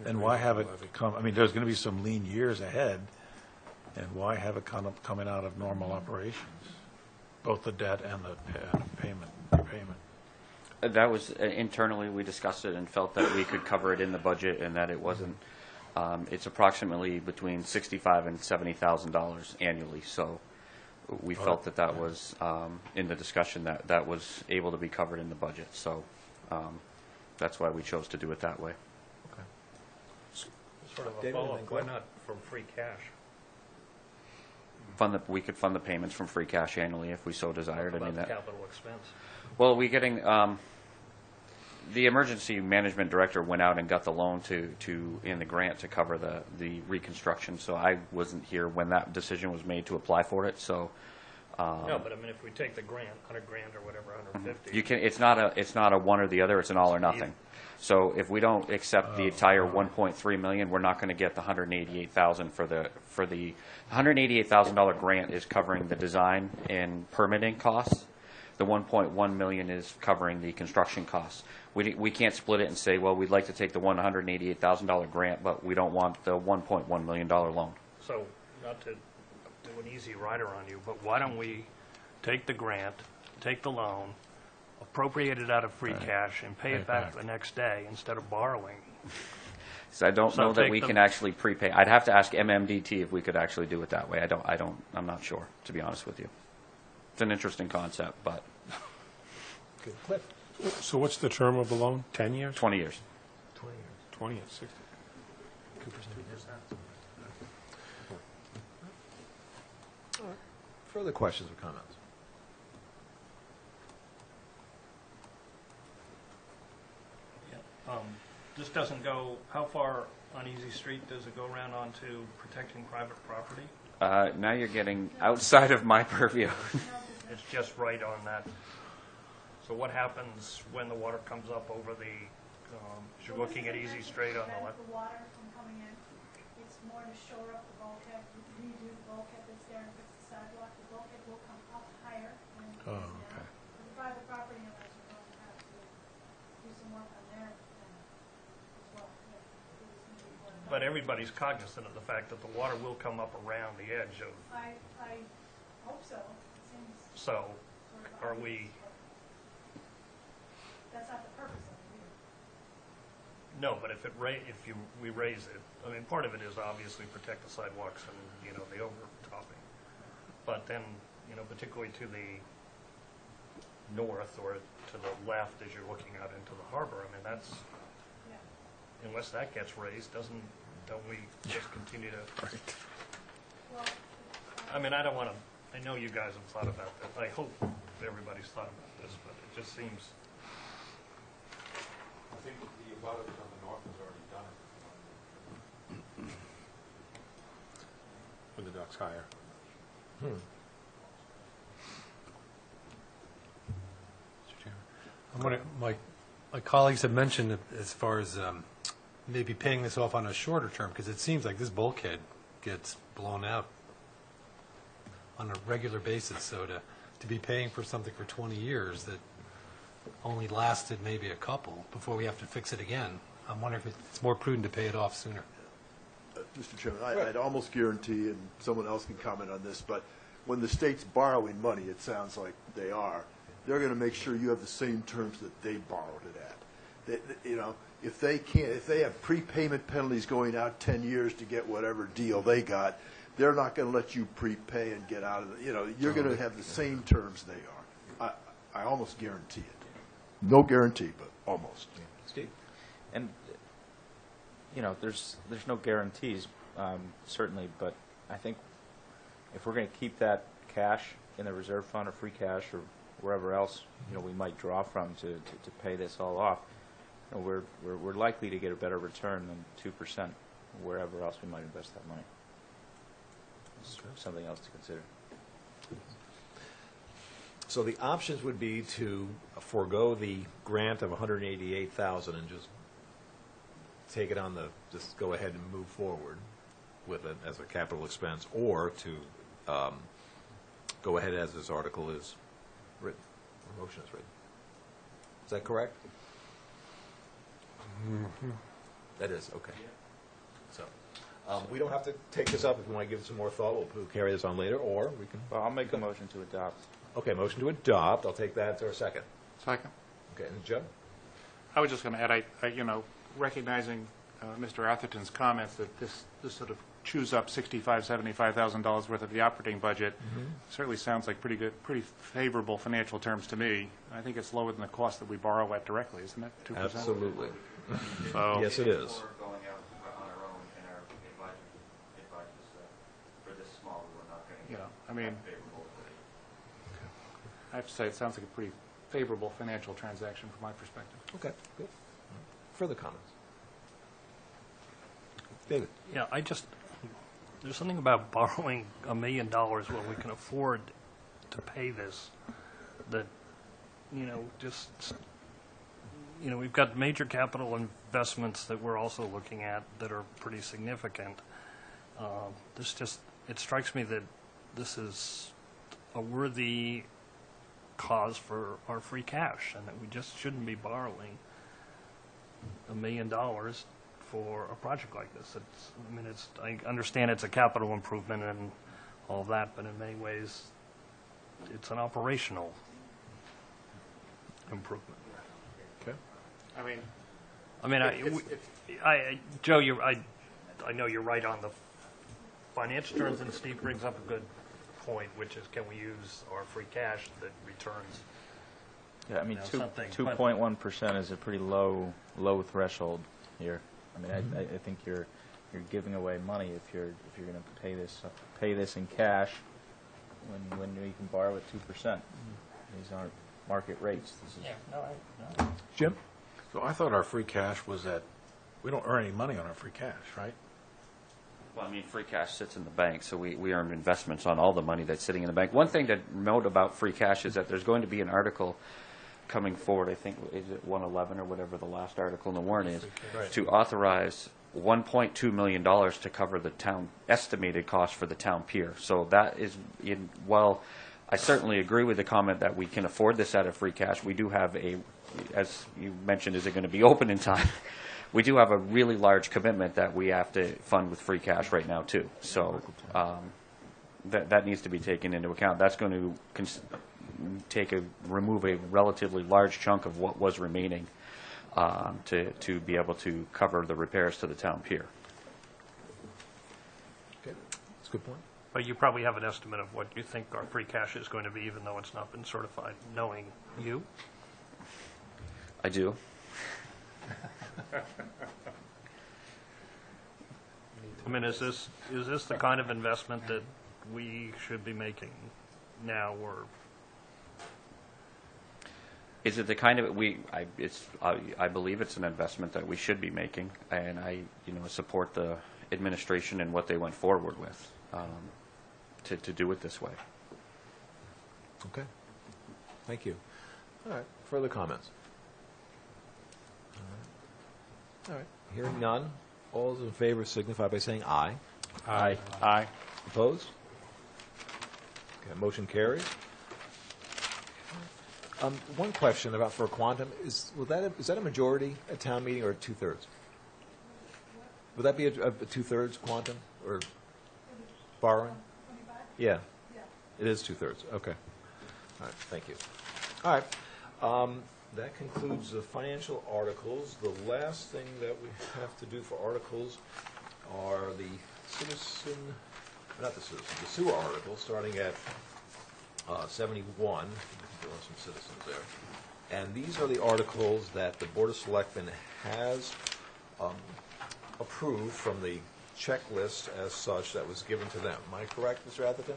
And why have it come, I mean, there's going to be some lean years ahead, and why have it coming out of normal operations? Both the debt and the repayment. That was, internally, we discussed it and felt that we could cover it in the budget and that it wasn't, it's approximately between $65,000 and $70,000 annually, so we felt that was, in the discussion, that was able to be covered in the budget, so that's why we chose to do it that way. Sort of a David, follow-up, and why Glenn? not from free cash? We could fund the payments from free cash annually if we so desired. I About mean, the that. capital expense. Well, we getting, the emergency management director went out and got the loan in the grant to cover the reconstruction, so I wasn't here when that decision was made to apply for it, so. No, but I mean, if we take the grant, 100 grand or whatever, 150. You can, it's not a one or the other, it's an all or nothing. So if we don't accept the entire 1.3 million, we're not going to get the 188,000 for the $188,000 grant is covering the design and permitting costs. The 1.1 million is covering the construction costs. We can't split it and say, well, we'd like to take the $188,000 grant, but we don't want the $1.1 million loan. So, not to do an easy rider on you, but why don't we take the grant, take the loan, appropriate it out of free cash, and pay it back the next day instead of borrowing? So I don't So know that take we the- can actually prepay. I'd have to ask MMDT if we could actually do it that way. I'm not sure, to be honest with you. It's an interesting concept, but Good. Cliff? So what's the term of the loan? 10 years? 20 years. 20 years. 20 years, 60. Cooper's 2%. All right. Further questions or comments? this doesn't go, how far on Easy Street does it go around onto protecting private property? Now you're getting outside of my purview. It's just right on that. So what happens when the water comes up over the, as you're looking at Easy Street on the left? The water from coming in, it's more to shore up the bulkhead, redo the bulkhead that's there and fix the sidewalk. The bulkhead will come up higher than it is now. okay. For the private property owners are going to have to do some work on their end as well. But everybody's cognizant of the fact that the water will come up around the edge of, I hope so. It seems so sort of are obvious, we, but that's not the purpose of it either. no, but if we raise it, I mean, part of it is obviously protect the sidewalks and, the overtopping. But then, particularly to the north or to the left as you're looking out into the harbor, I mean, that's, unless that gets raised, don't we just continue to? Well, I mean, I don't want to, I know you guys have thought about that. I hope everybody's thought about this, but it just seems, I think the abutters on the north has already done it. When the dock's higher. I'm wondering, my colleagues have mentioned that as far as maybe paying this off on a shorter term, because it seems like this bulkhead gets blown out on a regular basis. So to be paying for something for 20 years that only lasted maybe a couple before we have to fix it again, I'm wondering if it's more prudent to pay it off sooner. Mr. Chairman, I'd almost guarantee, and someone else can comment on this, but when the state's borrowing money, it sounds like they are, they're going to make sure you have the same terms that they borrowed it at. If they have prepayment penalties going out 10 years to get whatever deal they got, they're not going to let you prepay and get out of it. You're going to have the same terms they are. I almost guarantee it. No guarantee, but almost. Steve? And, there's no guarantees, certainly, but I think if we're going to keep that cash in the reserve fund or free cash or wherever else, we might draw from to pay this all off, we're likely to get a better return than 2% wherever else we might invest that money. It's something else to consider. So the options would be to forego the grant of $188,000 and just take it just go ahead and move forward with it as a capital expense, or to go ahead as this article is written, or motion is written. Is that correct? Mm-hmm. That is, okay. So, we don't have to take this up. If we want to give it some more thought, we'll carry this on later, or we can... Well, I'll make a motion to adopt. Okay, motion to adopt. I'll take that to a second. Second. Okay, and Joe? I was just going to add, recognizing Mr. Atherton's comments that this sort of chews up $65,000, $75,000 worth of the operating budget, certainly sounds like pretty favorable financial terms to me. I think it's lower than the cost that we borrow at directly, isn't it? 2%? Absolutely. So, yes, it is. Going out on our own in our advisors, for this small, we're not going to get I mean, favorable. I have to say, it sounds like a pretty favorable financial transaction from my perspective. Okay, good. Further comments? David? yeah, there's something about borrowing $1 million when we can afford to pay this that, we've got major capital investments that we're also looking at that are pretty significant. It strikes me that this is a worthy cause for our free cash, and that we just shouldn't be borrowing $1 million for a project like this. I understand it's a capital improvement and all that, but in many ways, it's an operational improvement. Okay. Joe, I know you're right on the financial terms, and Steve brings up a good point, which is, can we use our free cash that returns? Yeah, I mean, something, 2.1% is a pretty low threshold here. I mean, I think you're giving away money if you're going to pay this in cash when you can borrow at 2%. These aren't market rates. This is No. Jim? So I thought our free cash was at We don't earn any money on our free cash, right? Well, I mean, free cash sits in the bank, so we earn investments on all the money that's sitting in the bank. One thing to note about free cash is that there's going to be an article coming forward, I think, is it 111 or whatever the last article in the warrant is, Right. to authorize $1.2 million to cover the town, estimated cost for the town pier. So that is, while I certainly agree with the comment that we can afford this out of free cash, we do have a, as you mentioned, is it going to be open in time? We do have a really large commitment that we have to fund with free cash right now, too. So that needs to be taken into account. That's going to remove a relatively large chunk of what was remaining to be able to cover the repairs to the town pier. Okay, that's a good point. But you probably have an estimate of what you think our free cash is going to be, even though it's not been certified, knowing you? I do. I mean, is this the kind of investment that we should be making now, or? Is it the kind of I believe it's an investment that we should be making, and I support the administration and what they went forward with to do it this way. Okay. Thank you. All right. Further comments? All right. Hearing none. All those in favor signify by saying aye. Aye. Aye. Opposed? Okay, motion carries. One question about for quantum is that a majority at town meeting or 2/3? Would that be a 2/3 quantum or borrowing? Yeah. It is 2/3. Okay. All right. Thank you. All right. That concludes the financial articles. The last thing that we have to do for articles are the sewer articles, starting at 71. There are some citizens there. And these are the articles that the Board of Selectmen has approved from the checklist as such that was given to them. Am I correct, Mr. Atherton?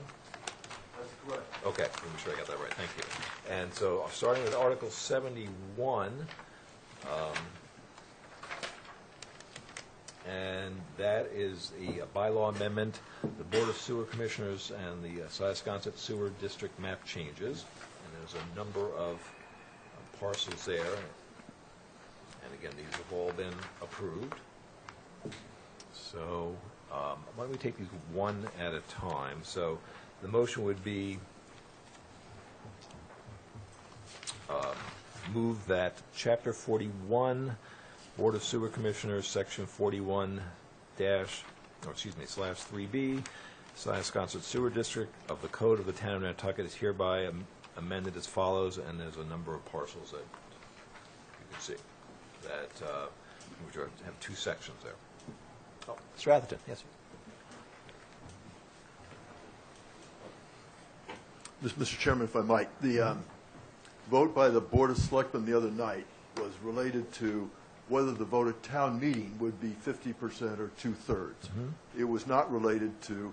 That's correct. Okay, let me make sure I got that right. Thank you. And so, starting with Article 71, and that is a bylaw amendment, the Board of Sewer Commissioners and the Siasconset Sewer District map changes. And there's a number of parcels there. And again, these have all been approved. So, why don't we take these one at a time? So, the motion would be move that Chapter 41, Board of Sewer Commissioners, Section 41-3B, Siasconset Sewer District of the Code of the Town of Nantucket is hereby amended as follows, and there's a number of parcels that you can see that which have two sections there. Oh, Mr. Atherton, yes, sir. Mr. Chairman, if I might, the vote by the Board of Selectmen the other night was related to whether the vote at town meeting would be 50% or 2/3. It was not related to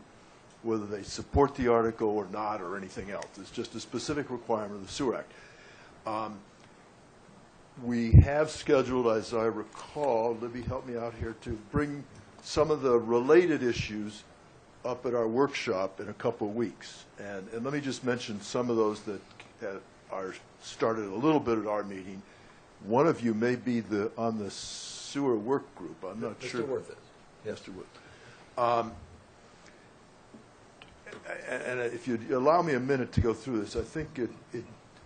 whether they support the article or not or anything else. It's just a specific requirement of the Sewer Act. We have scheduled, as I recall, Libby, help me out here, to bring some of the related issues up at our workshop in a couple of weeks. And let me just mention some of those that are started a little bit at our meeting. One of you may be on the sewer work group. I'm not sure. Mr. Worth is. Yes, Mr. Worth. And if you'd allow me a minute to go through this, I think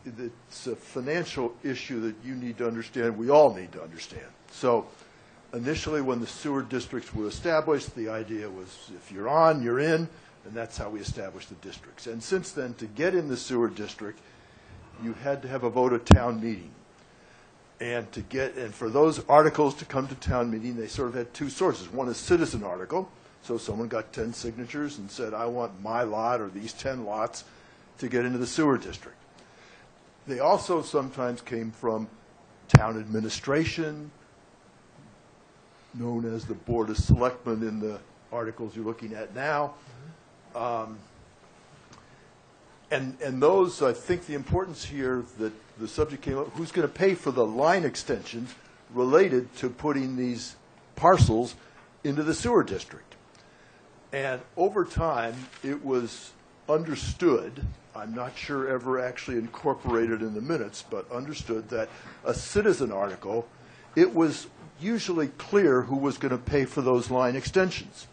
it's a financial issue that you need to understand, we all need to understand. So initially, when the sewer districts were established, the idea was if you're on, you're in, and that's how we established the districts. And since then, to get in the sewer district, you had to have a vote at town meeting. And for those articles to come to town meeting, they sort of had two sources. One is citizen article, so someone got 10 signatures and said, I want my lot or these 10 lots to get into the sewer district. They also sometimes came from town administration, known as the Board of Selectmen in the articles you're looking at now. And those, I think the importance here that the subject came up, who's going to pay for the line extensions related to putting these parcels into the sewer district. And over time, it was understood, I'm not sure ever actually incorporated in the minutes, but understood that a citizen article, it was usually clear who was going to pay for those line extensions.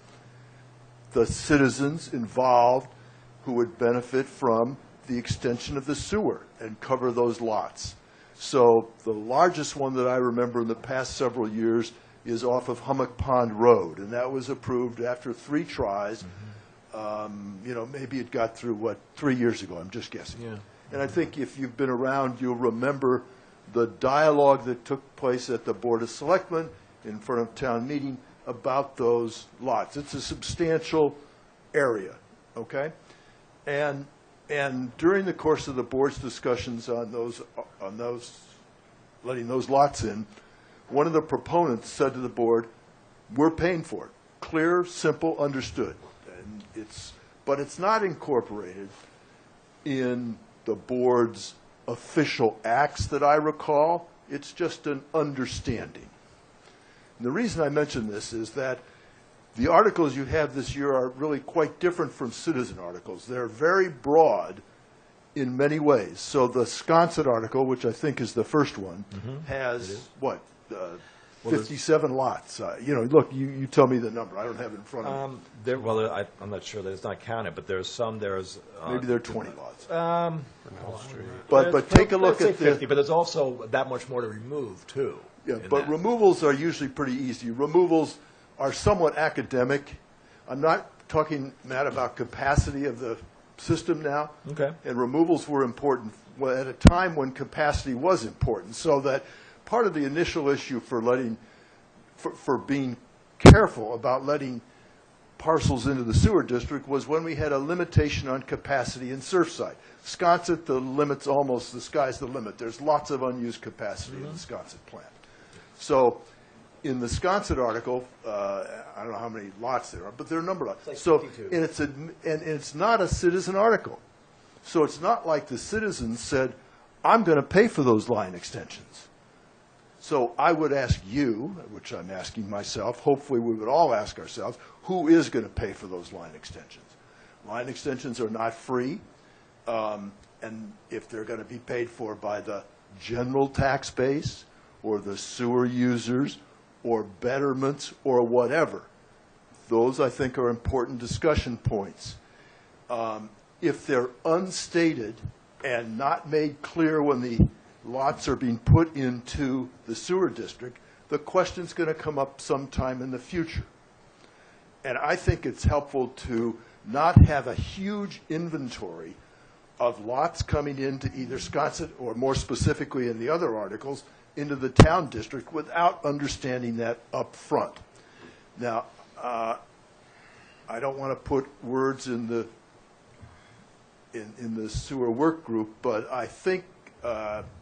The citizens involved who would benefit from the extension of the sewer and cover those lots. So the largest one that I remember in the past several years is off of Hummock Pond Road, and that was approved after 3 tries. Maybe it got through, 3 years ago, I'm just guessing. Yeah. And I think if you've been around, you'll remember the dialogue that took place at the Board of Selectmen in front of town meeting about those lots. It's a substantial area, okay? And during the course of the board's discussions on those letting those lots in, one of the proponents said to the board, "We're paying for it. Clear, simple, understood." And but it's not incorporated in the board's official acts that I recall. It's just an understanding. And the reason I mention this is that the articles you have this year are really quite different from citizen articles. They're very broad in many ways. So the Sconset article, which I think is the first one, has, 57 lots. Look, you tell me the number. I don't have it in front of me. I'm not sure that it's not counted, but there's some, Maybe there are 20 lots. But take a look at 50, but there's also that much more to remove, too. Yeah, but removals are usually pretty easy. Removals are somewhat academic. I'm not talking, Matt, about capacity of the system now. Okay. And removals were important at a time when capacity was important, so that part of the initial issue for being careful about letting parcels into the sewer district was when we had a limitation on capacity in Surfside. Sconset, the sky's the limit. There's lots of unused capacity in the Sconset plant. So in the Sconset article, I don't know how many lots there are, but there are a number of lots. It's like 52. And it's not a citizen article. So it's not like the citizens said, "I'm going to pay for those line extensions." So I would ask you, which I'm asking myself, hopefully we would all ask ourselves, who is going to pay for those line extensions? Line extensions are not free, and if they're going to be paid for by the general tax base or the sewer users or betterments or whatever, those I think are important discussion points. If they're unstated and not made clear when the lots are being put into the sewer district, the question's going to come up sometime in the future. And I think it's helpful to not have a huge inventory of lots coming into either Sconset or more specifically in the other articles into the town district without understanding that up front. Now, I don't want to put words in the sewer work group, but I think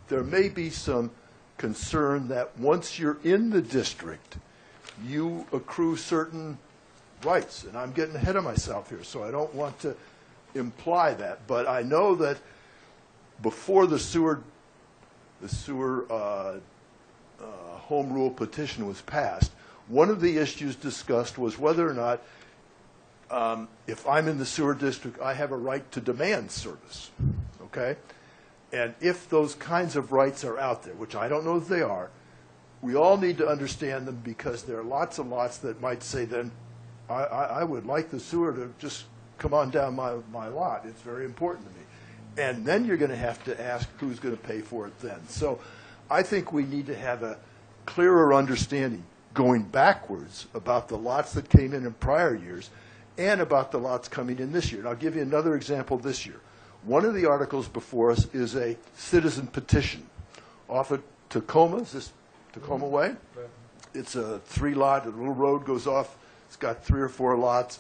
there may be some concern that once you're in the district, you accrue certain rights. And I'm getting ahead of myself here, so I don't want to imply that. But I know that before the sewer home rule petition was passed, one of the issues discussed was whether or not if I'm in the sewer district, I have a right to demand service, okay? And if those kinds of rights are out there, which I don't know if they are, we all need to understand them because there are lots and lots that might say then, I would like the sewer to just come on down my lot. It's very important to me. And then you're going to have to ask who's going to pay for it then. So I think we need to have a clearer understanding going backwards about the lots that came in prior years and about the lots coming in this year. And I'll give you another example this year. One of the articles before us is a citizen petition off at Tacoma. Is this Tacoma Way? Right. It's a 3-lot. A little road goes off. It's got 3 or 4 lots.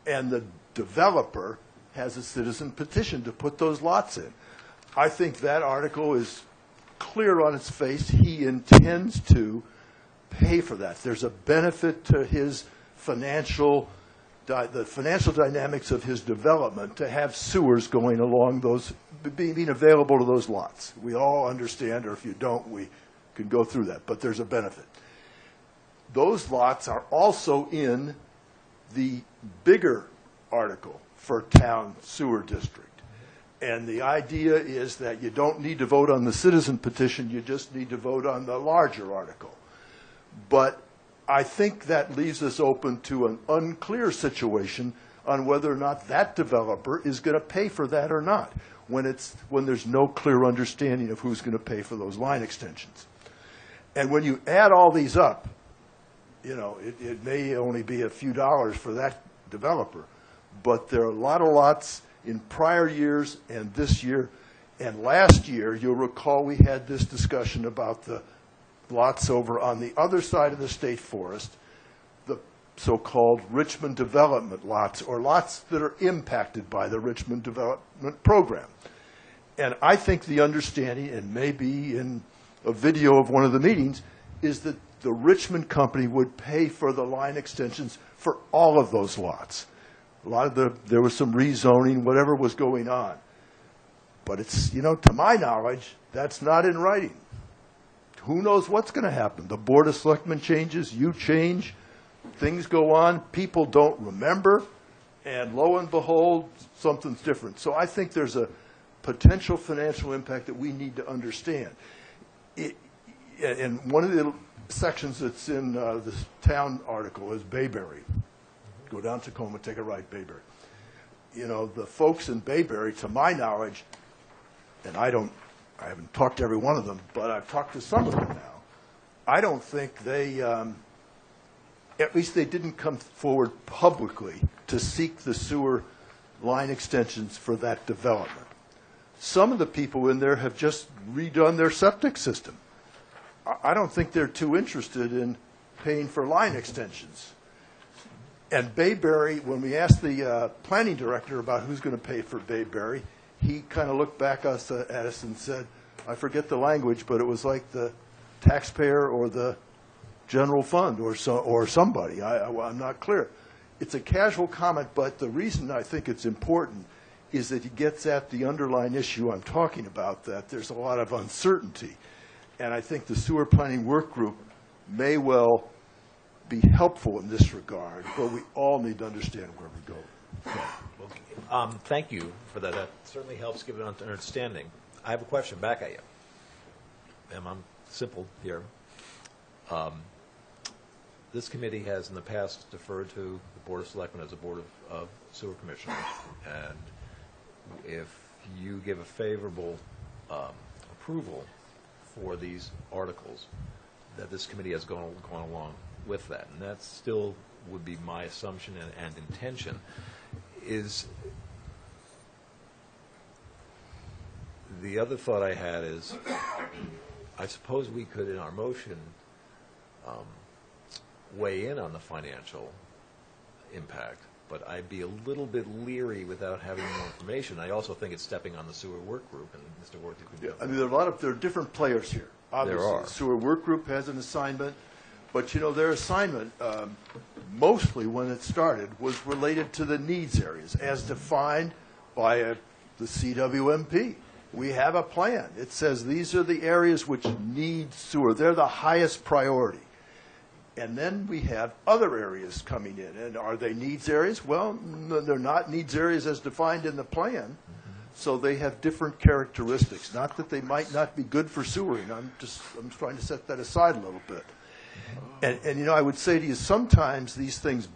And the developer has a citizen petition to put those lots in. I think that article is clear on its face. He intends to pay for that. There's a benefit to his the financial dynamics of his development to have sewers going along those, being available to those lots. We all understand, or if you don't, we can go through that, but there's a benefit. those lots are also in the bigger article for town sewer district. And the idea is that you don't need to vote on the citizen petition, you just need to vote on the larger article. But I think that leaves us open to an unclear situation on whether or not that developer is going to pay for that or not, when there's no clear understanding of who's going to pay for those line extensions. And when you add all these up, you know, it may only be a few dollars for that developer, but there are a lot of lots in prior years and this year. And last year, you'll recall we had this discussion about the lots over on the other side of the state forest, the so-called Richmond development lots, or lots that are impacted by the Richmond development program. And I think the understanding, and maybe in a video of one of the meetings, is that the Richmond company would pay for the line extensions for all of those lots. There was some rezoning, whatever was going on. But it's, you know, to my knowledge, that's not in writing. Who knows what's going to happen? The Board of Selectmen changes, you change, things go on, people don't remember, and lo and behold, something's different. So I think there's a potential financial impact that we need to understand. And one of the sections that's in this town article is Bayberry. Go down Tacoma, take a right, Bayberry. You know, the folks in Bayberry, to my knowledge, and I haven't talked to every one of them, but I've talked to some of them now. I don't think they, at least they didn't come forward publicly to seek the sewer line extensions for that development. Some of the people in there have just redone their septic system. I don't think they're too interested in paying for line extensions. And Bayberry, when we asked the planning director about who's going to pay for Bayberry, he kind of looked back at us and said, I forget the language, but it was like the taxpayer or the general fund or somebody. I'm not clear. It's a casual comment, but the reason I think it's important is that it gets at the underlying issue I'm talking about, that there's a lot of uncertainty. And I think the sewer planning work group may well be helpful in this regard, but we all need to understand where we go. Thank you for that. That certainly helps give an understanding. I have a question back at you. And I'm simple here. This committee has in the past deferred to the Board of Selectmen as a Board of Sewer Commissioners. And if you give a favorable approval for these articles, that this committee has gone along with that. And that still would be my assumption and intention. Is the other thought I had is, I suppose we could, in our motion, weigh in on the financial impact, but I'd be a little bit leery without having more information. I also think it's stepping on the sewer work group, and Mr. Worthy could. Yeah, I mean, there are different players here. Obviously, there are. The sewer work group has an assignment, but you know, their assignment, mostly when it started, was related to the needs areas, as defined by the CWMP. We have a plan. It says these are the areas which need sewer. They're the highest priority. And then we have other areas coming in. And are they needs areas? Well, no, they're not needs areas as defined in the plan. So they have different characteristics. Not that they might not be good for sewering. I'm trying to set that aside a little bit. And you know, I would say to you, sometimes these things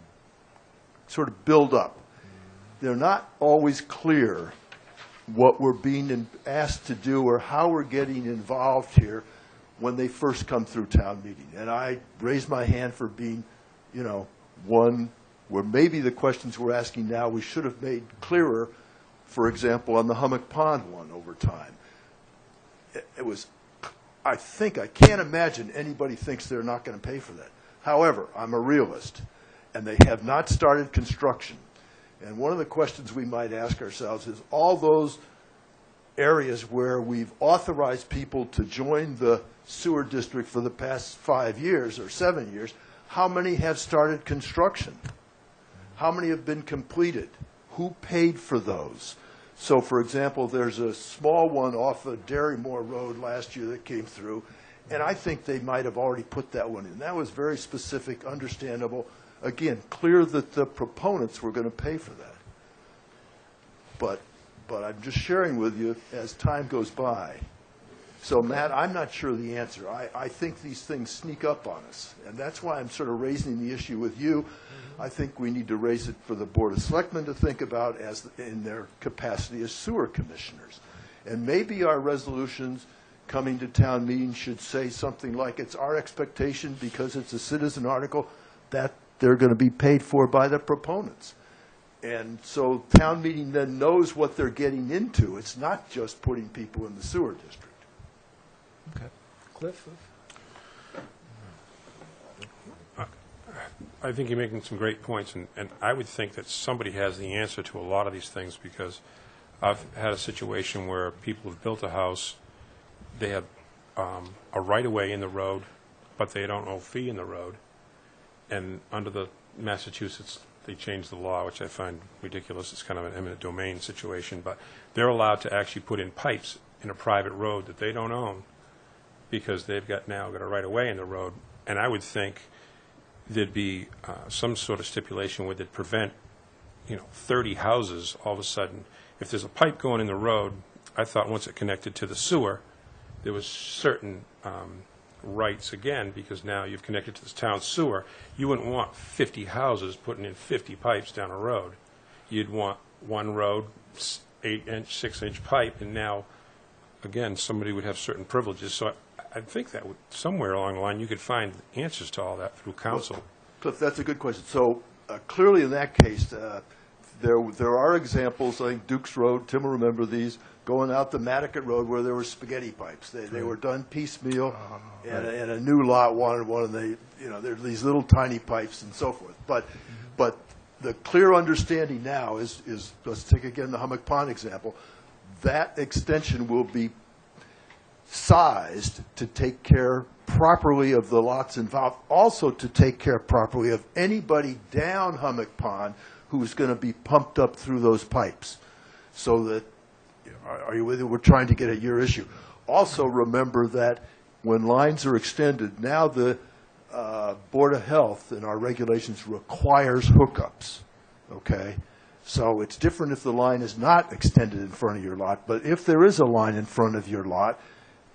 sort of build up. They're not always clear what we're being asked to do or how we're getting involved here when they first come through town meeting. And I raise my hand for being, you know, one where maybe the questions we're asking now we should have made clearer, for example, on the Hummock Pond one over time. It was, I can't imagine anybody thinks they're not going to pay for that. However, I'm a realist, and they have not started construction. And one of the questions we might ask ourselves is, all those areas where we've authorized people to join the sewer district for the past 5 years or 7 years, how many have started construction? How many have been completed? Who paid for those? So, for example, there's a small one off of Darrymore Road last year that came through, And I think they might have already put that one in. That was very specific, understandable. Again, clear that the proponents were going to pay for that. But I'm just sharing with you as time goes by. So, Matt, I'm not sure of the answer. I think these things sneak up on us, and that's why I'm sort of raising the issue with you. I think we need to raise it for the Board of Selectmen to think about as in their capacity as sewer commissioners. And maybe our resolutions coming to town meeting should say something like, it's our expectation, because it's a citizen article, that they're going to be paid for by the proponents. And so town meeting then knows what they're getting into. It's not just putting people in the sewer district. Okay. Cliff? I think you're making some great points, and I would think that somebody has the answer to a lot of these things, because I've had a situation where people have built a house, they have a right-of-way in the road, but they don't owe a fee in the road. And under the Massachusetts, they changed the law, which I find ridiculous. It's kind of an eminent domain situation, but they're allowed to actually put in pipes in a private road that they don't own, because they've now got a right-of-way in the road. And I would think there'd be some sort of stipulation where they'd prevent, 30 houses all of a sudden. If there's a pipe going in the road, I thought once it connected to the sewer, there was certain rights again, because now you've connected to the town sewer. You wouldn't want 50 houses putting in 50 pipes down a road. You'd want one road, 8-inch, 6-inch pipe, and now, again, somebody would have certain privileges. So I think that somewhere along the line you could find answers to all that through council. Cliff, that's a good question. So clearly in that case, there are examples, I think Duke's Road, Tim will remember these, going out the Nantucket Road where there were spaghetti pipes. They were done piecemeal, and a new lot wanted one, and there are these little tiny pipes and so forth. But the clear understanding now is, let's take again the Hummock Pond example, that extension will be sized to take care properly of the lots involved, also to take care properly of anybody down Hummock Pond who's going to be pumped up through those pipes. So that, are you with it? We're trying to get at your issue. Also remember that when lines are extended, now the Board of Health in our regulations requires hookups, okay? So it's different if the line is not extended in front of your lot, but if there is a line in front of your lot,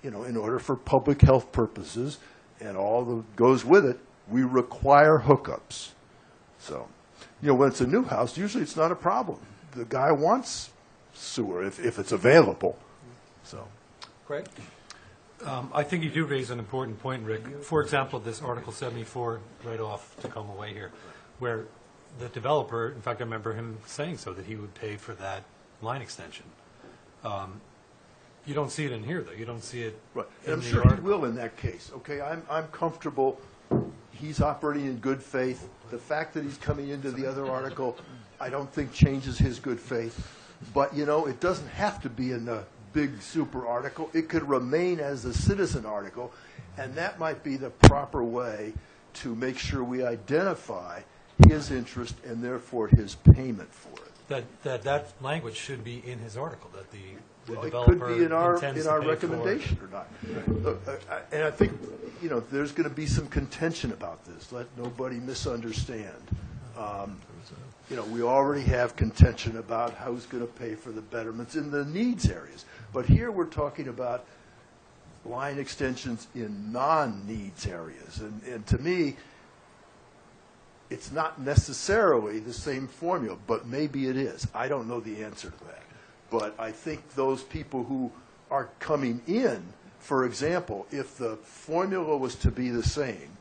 in order for public health purposes and all that goes with it, we require hookups. So, when it's a new house, usually it's not a problem. The guy wants sewer if it's available. So, Craig? I think you do raise an important point, Rick. For example, this Article 74 right off Tacoma Way here, where the developer, in fact, I remember him saying so, that he would pay for that line extension. You don't see it in here, though. You don't see it right. in I'm the sure article. he will in that case. Okay, I'm comfortable. He's operating in good faith. The fact that he's coming into the other article, I don't think changes his good faith. But, it doesn't have to be in the big super article. It could remain as a citizen article, and that might be the proper way to make sure we identify his interest and therefore his payment for it. That language should be in his article, that the Well, developer it could be in our intends to pay recommendation or not. And I think, there's going to be some contention about this. Let nobody misunderstand. We already have contention about who's going to pay for the betterments in the needs areas. But here we're talking about line extensions in non-needs areas. And to me, it's not necessarily the same formula, but maybe it is. I don't know the answer to that. But I think those people who are coming in, for example, if the formula was to be the same,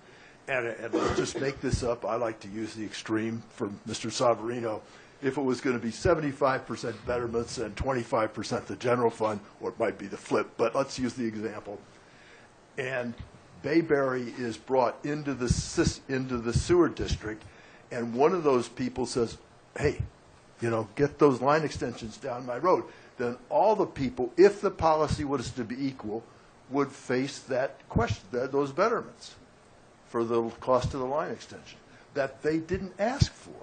and let's just make this up, I like to use the extreme for Mr. Savarino, if it was going to be 75% betterments and 25% the general fund, or it might be the flip, but let's use the example, and Bayberry is brought into the sewer district, and one of those people says, hey, get those line extensions down my road, then all the people, if the policy was to be equal, would face that question, those betterments for the cost of the line extension that they didn't ask for.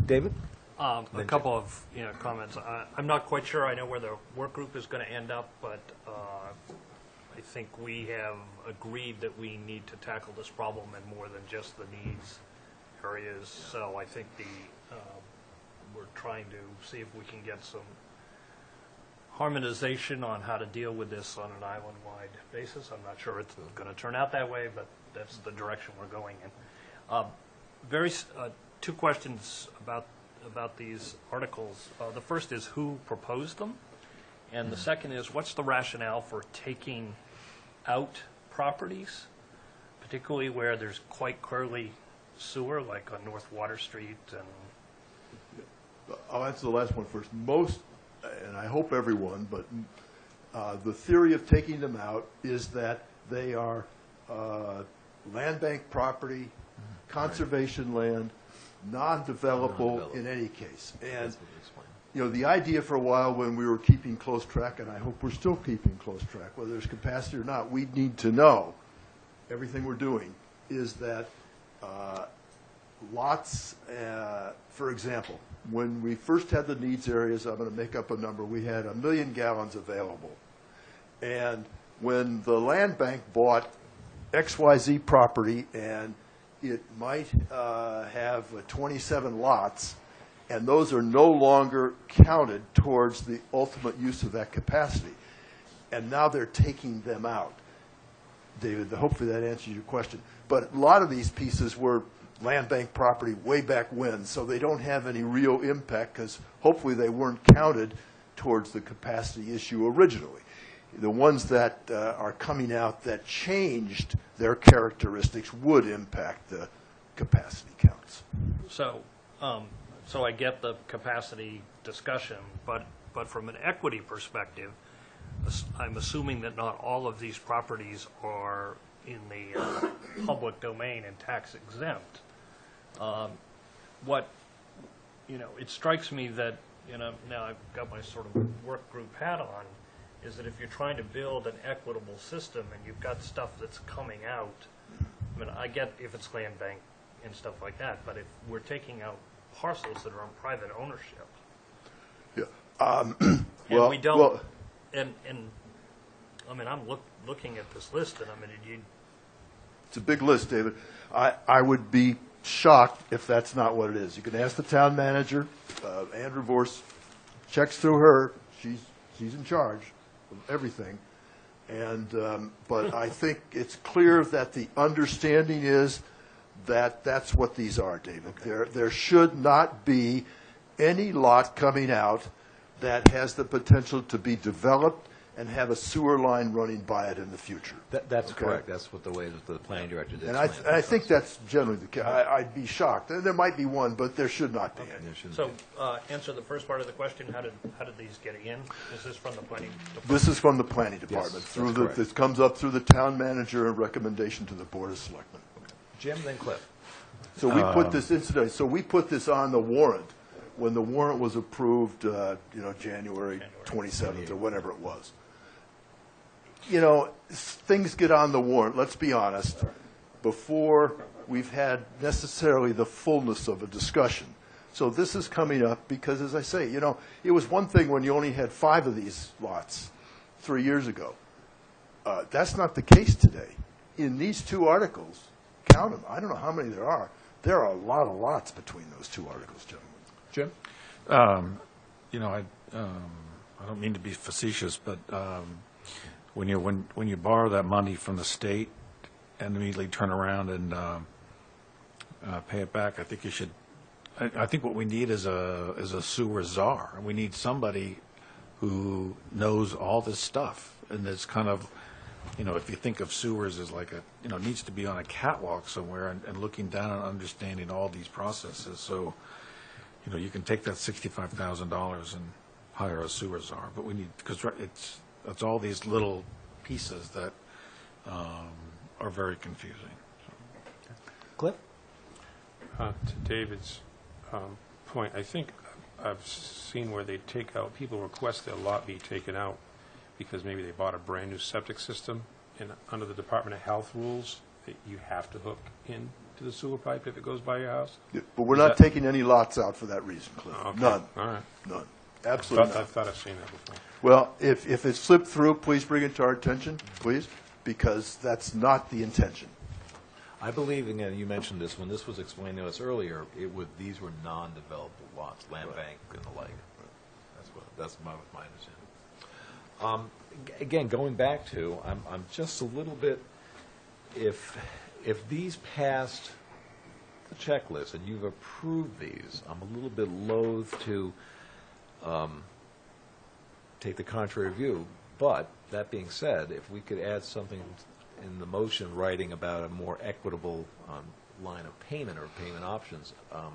David? A couple of comments. I'm not quite sure I know where the work group is going to end up, but I I think we have agreed that we need to tackle this problem in more than just the needs areas. So I think we're trying to see if we can get some harmonization on how to deal with this on an island-wide basis. I'm not sure it's going to turn out that way, but that's the direction we're going in. Two questions about these articles. The first is who proposed them, and the second is what's the rationale for taking out properties, particularly where there's quite clearly sewer, like on North Water Street and... I'll answer the last one first. Most, and I hope everyone, but the theory of taking them out is that they are land bank property, conservation land, non-developable in any case. And, you know, the idea for a while when we were keeping close track, and I hope we're still keeping close track, whether there's capacity or not, we need to know everything we're doing is that lots, for example, when we first had the needs areas, I'm going to make up a number, we had 1 million gallons available. And when the land bank bought XYZ property, and it might have 27 lots, and those are no longer counted towards the ultimate use of that capacity. And now they're taking them out. David, hopefully that answers your question. But a lot of these pieces were land bank property way back when, so they don't have any real impact because hopefully they weren't counted towards the capacity issue originally. The ones that are coming out that changed their characteristics would impact the capacity counts. So I get the capacity discussion, but from an equity perspective, I'm assuming that not all of these properties are in the public domain and tax exempt. It strikes me that, now I've got my sort of work group hat on, is that if you're trying to build an equitable system and you've got stuff that's coming out, I mean, I get if it's land bank and stuff like that, but if we're taking out parcels that are on private ownership, and we don't, and I mean, I'm looking at this list, and I mean, it's a big list, David. I would be shocked if that's not what it is. You can ask the town manager, Andrew Vorse, checks through her. She's in charge of everything. And but I think it's clear that the understanding is that that's what these are, David. There should not be any lot coming out that has the potential to be developed and have a sewer line running by it in the future. That's correct. That's what the way that the planning director did. And I think that's generally the case. I'd be shocked. There might be one, but there should not be any. So answer the first part of the question. How did these get in? Is this from the planning department? This is from the planning department. Yes, this comes up through the town manager and recommendation to the Board of Selectmen. Jim, then Cliff. So we put this incident. So we put this on the warrant when the warrant was approved. January 27th or whenever it was. Things get on the warrant, let's be honest, before we've had necessarily the fullness of a discussion. So this is coming up because, as I say, it was one thing when you only had 5 of these lots 3 years ago. That's not the case today. In these 2 articles, count them. I don't know how many there are. There are a lot of lots between those 2 articles, gentlemen. Jim? I don't mean to be facetious, but when you borrow that money from the state and immediately turn around and pay it back, I think you should. I think what we need is a sewer czar. We need somebody who knows all this stuff, and it's kind of, if you think of sewers as like needs to be on a catwalk somewhere and looking down and understanding all these processes. So, you can take that $65,000 and hire a sewer czar, but we need, because it's all these little pieces that are very confusing. Cliff? To David's point, I think I've seen where they take out, people request their lot be taken out because maybe they bought a brand new septic system, and under the Department of Health rules, that you have to hook into the sewer pipe if it goes by your house. Yeah, but we're not taking any lots out for that reason, Cliff. Okay. None. All right. None. Absolutely I not. thought I've seen that before. Well, if it's slipped through, please bring it to our attention, please, because that's not the intention. I believe, again, you mentioned this, when this was explained to us earlier, these were non-developable lots, land bank and the like. That's my understanding. Again, going back to, I'm just a little bit, if these passed the checklist and you've approved these, I'm a little bit loath to take the contrary view. But that being said, if we could add something in the motion writing about a more equitable line of payment or payment options, I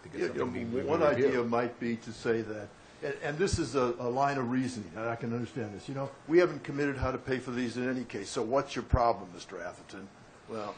think it's something we One review. idea might be to say that, and this is a line of reasoning, and I can understand this. We haven't committed how to pay for these in any case, so what's your problem, Mr. Atherton? Well,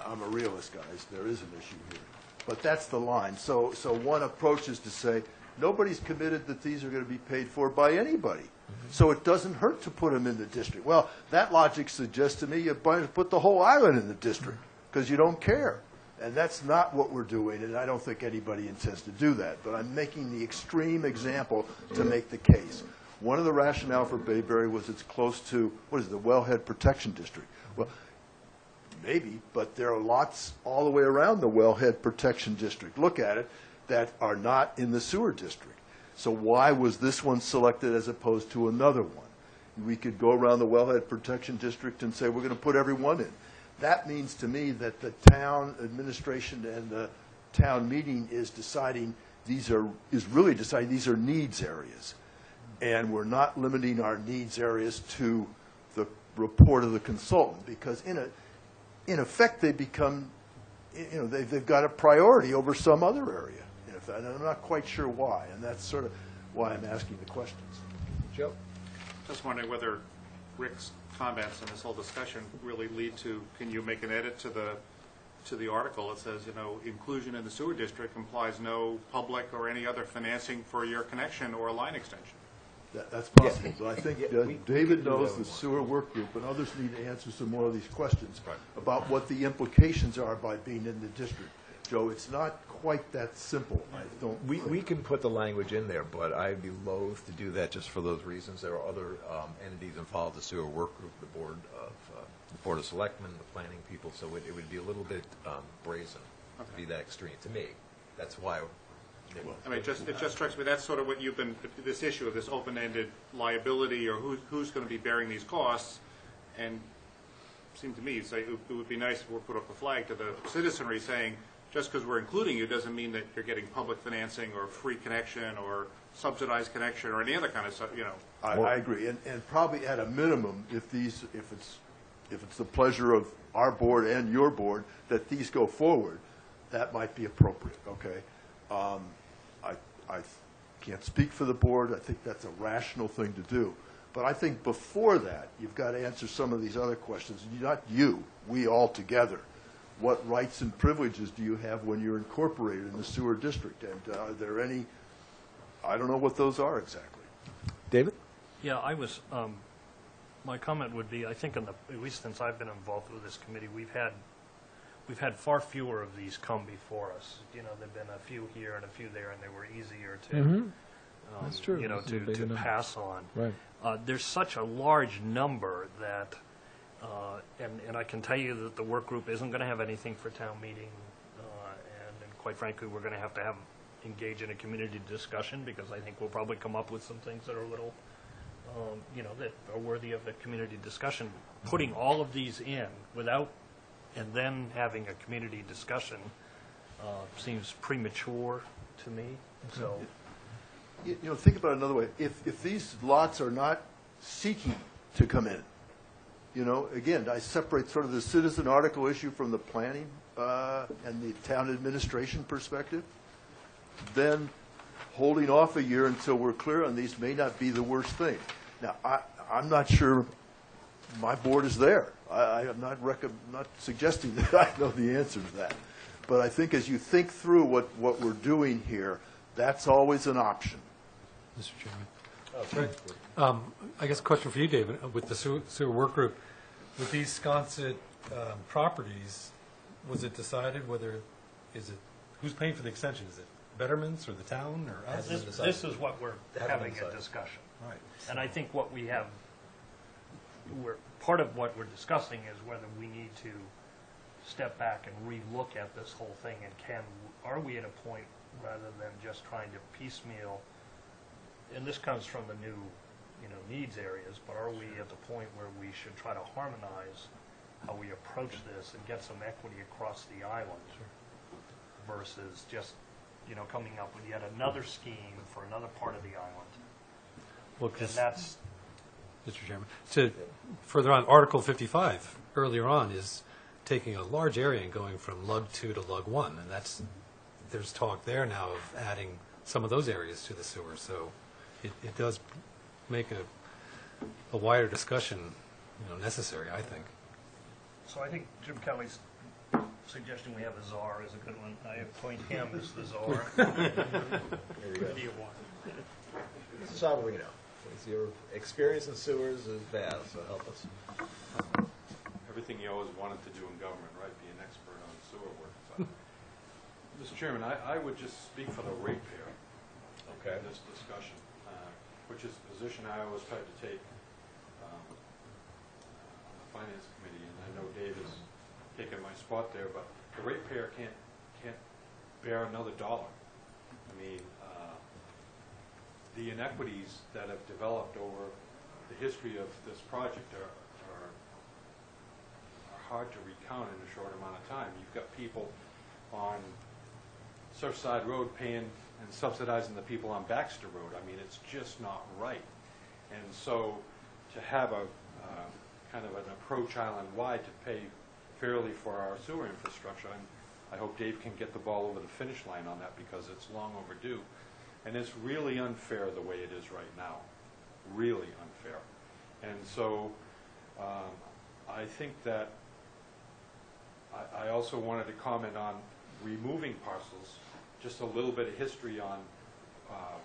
I'm a realist, guys. There is an issue here. But that's the line. So one approach is to say, nobody's committed that these are going to be paid for by anybody. So it doesn't hurt to put them in the district. Well, that logic suggests to me you put the whole island in the district because you don't care. And that's not what we're doing, and I don't think anybody intends to do that. But I'm making the extreme example to make the case. One of the rationale for Bayberry was it's close to, the Wellhead Protection District. Well, maybe, but there are lots all the way around the Wellhead Protection District. Look at it, that are not in the sewer district. So why was this one selected as opposed to another one? We could go around the Wellhead Protection District and say we're going to put everyone in. That means to me that the town administration and the town meeting is really deciding these are needs areas. And we're not limiting our needs areas to the report of the consultant, because in effect they become, they've got a priority over some other area. And I'm not quite sure why, and that's sort of why I'm asking the questions. Joe? Just wondering whether Rick's comments in this whole discussion really lead to, can you make an edit to the article that says, inclusion in the sewer district implies no public or any other financing for your connection or line extension? That's possible, but I think David knows the sewer work group, and others need to answer some more of these questions about what the implications are by being in the district. Joe, it's not quite that simple, I don't think. We can put the language in there, but I'd be loath to do that just for those reasons. There are other entities involved, the sewer work group, the Board of Selectmen, the planning people, so it would be a little bit brazen to be that extreme. To me, that's why. It just strikes me, that's sort of what you've been, this issue of this open-ended liability, or who's going to be bearing these costs, and it seemed to me, it would be nice if we put up a flag to the citizenry saying, just because we're including you doesn't mean that you're getting public financing or free connection or subsidized connection or any other kind of stuff, I agree, and probably at a minimum, if it's the pleasure of our board and your board that these go forward, that might be appropriate, okay? I can't speak for the board. I think that's a rational thing to do. But I think before that, you've got to answer some of these other questions. Not you, we all together. What rights and privileges do you have when you're incorporated in the sewer district? And are there any, I don't know what those are exactly. David? Yeah, my comment would be, I think at least since I've been involved with this committee, we've had far fewer of these come before us. There've been a few here and a few there, and they were easier to, That's true. to pass on. Right. There's such a large number that, and I can tell you that the work group isn't going to have anything for town meeting, and quite frankly, we're going to have engage in a community discussion, because I think we'll probably come up with some things that are a little, that are worthy of a community discussion. Putting all of these in and then having a community discussion seems premature to me. So, think about it another way. If these lots are not seeking to come in, again, I separate sort of the citizen article issue from the planning and the town administration perspective, then holding off a year until we're clear on these may not be the worst thing. Now, I'm not sure my board is there. I am not suggesting that I know the answer to that. But I think as you think through what we're doing here, that's always an option. Mr. Chairman. I guess a question for you, David. With the sewer work group, with these Sconset properties, was it decided who's paying for the extension? Is it betterments, or the town, or us? This is what we're having a discussion. Right. And I think what we have, part of what we're discussing is whether we need to step back and relook at this whole thing, and are we at a point, rather than just trying to piecemeal, and this comes from the new, needs areas, but are we at the point where we should try to harmonize how we approach this and get some equity across the island versus just, coming up with yet another scheme for another part of the island? Well, And that's, Mr. Chairman, to further on, Article 55 earlier on is taking a large area and going from Lug 2 to Lug 1, and there's talk there now of adding some of those areas to the sewer. So it does make a wider discussion, necessary, I think. so I think Jim Kelly's suggestion we have a czar is a good one. I appoint him as the czar. There you go. Who do you want? Mr. Savarino, your experience in sewers is vast, so help us. Everything you always wanted to do in government, right? Be an expert on sewer work. But, Mr. Chairman, I would just speak for the ratepayer in this discussion, which is a position I always tried to take on the Finance Committee, and I know Dave has taken my spot there, but the ratepayer can't bear another dollar. I mean, the inequities that have developed over the history of this project are hard to recount in a short amount of time. You've got people on Surfside Road paying and subsidizing the people on Baxter Road. I mean, it's just not right. And so to have a kind of an approach island-wide to pay fairly for our sewer infrastructure, I hope Dave can get the ball over the finish line on that, because it's long overdue. And it's really unfair the way it is right now. Really unfair. And so I think that I also wanted to comment on removing parcels, just a little bit of history on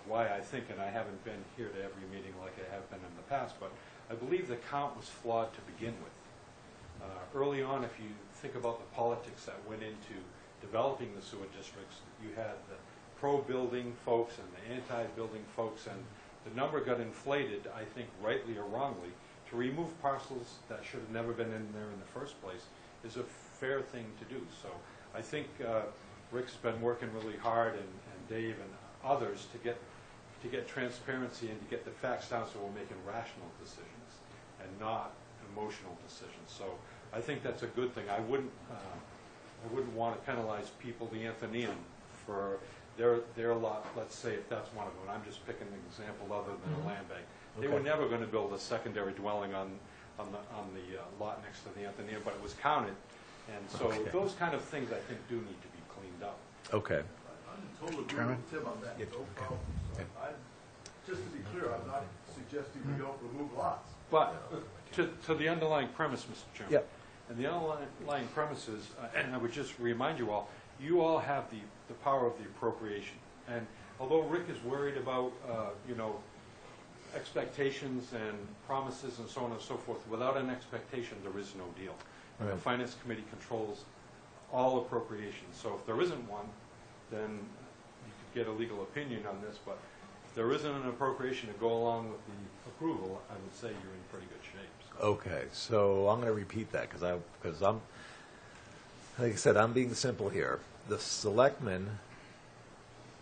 why I think, and I haven't been here to every meeting like I have been in the past, but I believe the count was flawed to begin with. Early on, if you think about the politics that went into developing the sewer districts, you had the pro-building folks and the anti-building folks, and the number got inflated, I think rightly or wrongly. To remove parcels that should have never been in there in the first place is a fair thing to do. So I think Rick's been working really hard, and Dave and others, to get transparency and to get the facts down, so we're making rational decisions and not emotional decisions. So I think that's a good thing. I wouldn't want to penalize people, the Anthonian, for their lot. Let's say if that's one of them. I'm just picking an example other than a land bank. They were never going to build a secondary dwelling on the lot next to the Anthonian, but it was counted. And so those kind of things, I think, do need to be cleaned up. Okay. I'm in total agreement with Tim on that. No problem. Just to be clear, I'm not suggesting we don't remove lots. But to the underlying premise, Mr. Chairman. Yep. And the underlying premise is, and I would just remind you all have the power of the appropriation. And although Rick is worried about, expectations and promises and so on and so forth, without an expectation, there is no deal. Right. The Finance Committee controls all appropriations. So if there isn't one, then you could get a legal opinion on this. But if there isn't an appropriation to go along with the approval, I would say you're in pretty good shape. So. Okay, so I'm going to repeat that because I'm, like I said, I'm being simple here. The selectmen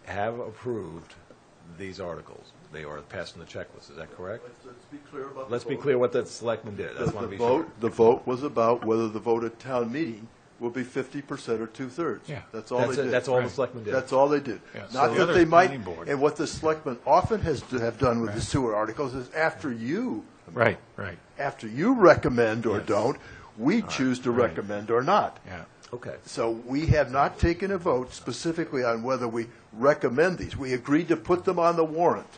have approved these articles. They are passing the checklist. Is that correct? Let's be clear about Let's be clear what the selectmen did. I just want to be sure. The vote was about whether the vote at town meeting will be 50% or 2/3. Yeah. That's all they did. That's all the selectmen did. That's all they did. Yeah, Not so the that other they might, planning board- and what the selectmen often have done with the sewer articles is after you Right. after you recommend or don't, we choose to recommend or not. Yeah. Okay. So we have not taken a vote specifically on whether we recommend these. We agreed to put them on the warrant.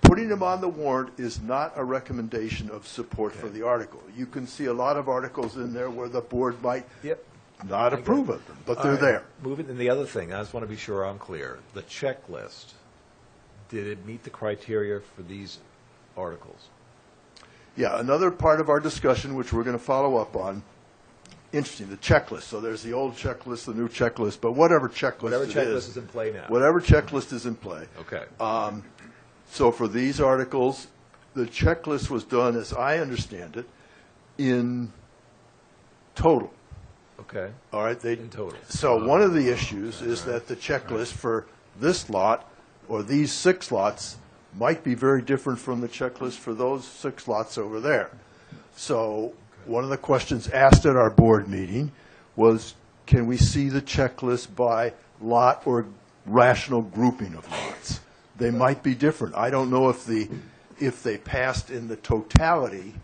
Putting them on the warrant is not a recommendation of support for the article. You can see a lot of articles in there where the board might not approve of them, but they're there. Moving, and the other thing, I just want to be sure I'm clear. The checklist, did it meet the criteria for these articles? Yeah, another part of our discussion, which we're going to follow up on, interesting, the checklist. So there's the old checklist, the new checklist, but whatever checklist Whatever it checklist is in play now. Whatever checklist is in play. Okay. So for these articles, the checklist was done, as I understand it, in total. Okay. All right? In total. So one of the issues is that the checklist for this lot or these 6 lots might be very different from the checklist for those 6 lots over there. So one of the questions asked at our board meeting was, can we see the checklist by lot or rational grouping of lots? They might be different. I don't know if they passed in the totality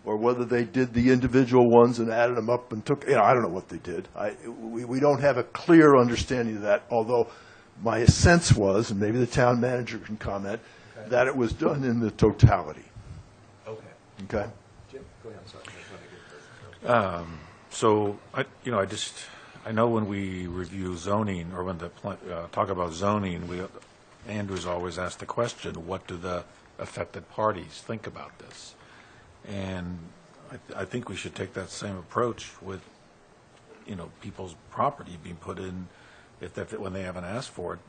or whether they did the individual ones and added them up and took, I don't know what they did. We don't have a clear understanding of that, although my sense was, and maybe the town manager can comment, that it was done in the totality. Okay. Okay? Jim, go ahead. I'm sorry. So, I know when we review zoning, or when talk about zoning, Andrew's always asked the question, what do the affected parties think about this? And I think we should take that same approach with, people's property being put in, when they haven't asked for it,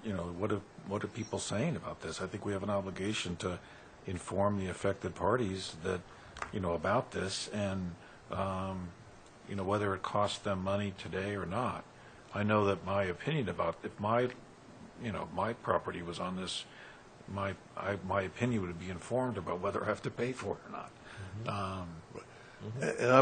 what are people saying about this? I think we have an obligation to inform the affected parties that, about this, and, whether it costs them money today or not. I know that my opinion about, if my property was on this, my opinion would be informed about whether I have to pay for it or not. And I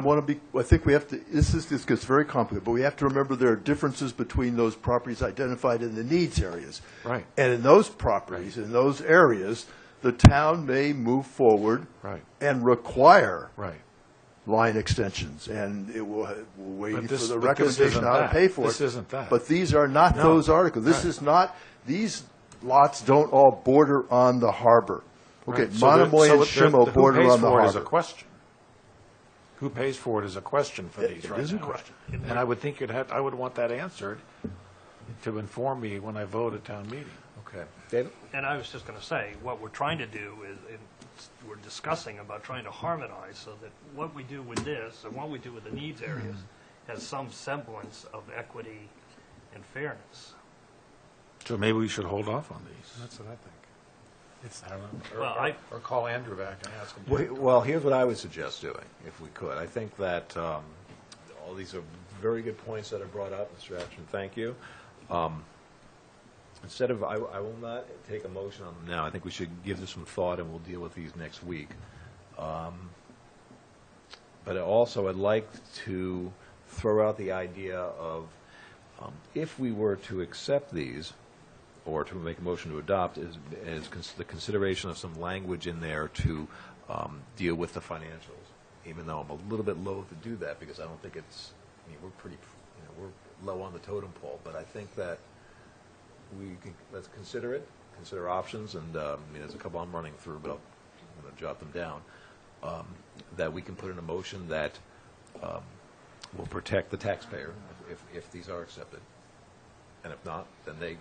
think we have to, this gets very complicated, but we have to remember there are differences between those properties identified in the needs areas. Right. And in those properties, in those areas, the town may move forward and require line extensions, and it will wait for the recommendation how to pay for it. This isn't that. But these are not those articles. This is not, these lots don't all border on the harbor. Okay, Monomoy and Schimel border on the harbor. Who pays for it is a question. Who pays for it is a question for these right now. It is a question. And I would think I would want that answered to inform me when I vote at town meeting. Okay. David? And I was just going to say, what we're trying to do is, we're discussing about trying to harmonize so that what we do with this and what we do with the needs areas has some semblance of equity and fairness. So maybe we should hold off on these. That's what I think. I don't know. Well, or call Andrew back and ask him. Well, here's what I would suggest doing, if we could. I think that all these are very good points that are brought up, Mr. Atchison, thank you. Instead of, I will not take a motion on them now. I think we should give this some thought, and we'll deal with these next week. But also, I'd like to throw out the idea of, if we were to accept these, or to make a motion to adopt, is the consideration of some language in there to deal with the financials, even though I'm a little bit loath to do that, because I don't think it's, we're pretty, we're low on the totem pole, but I think that let's consider it, consider options, and there's a couple I'm running through, but I'm going to jot them down, that we can put in a motion that will protect the taxpayer if these are accepted, and if not, then they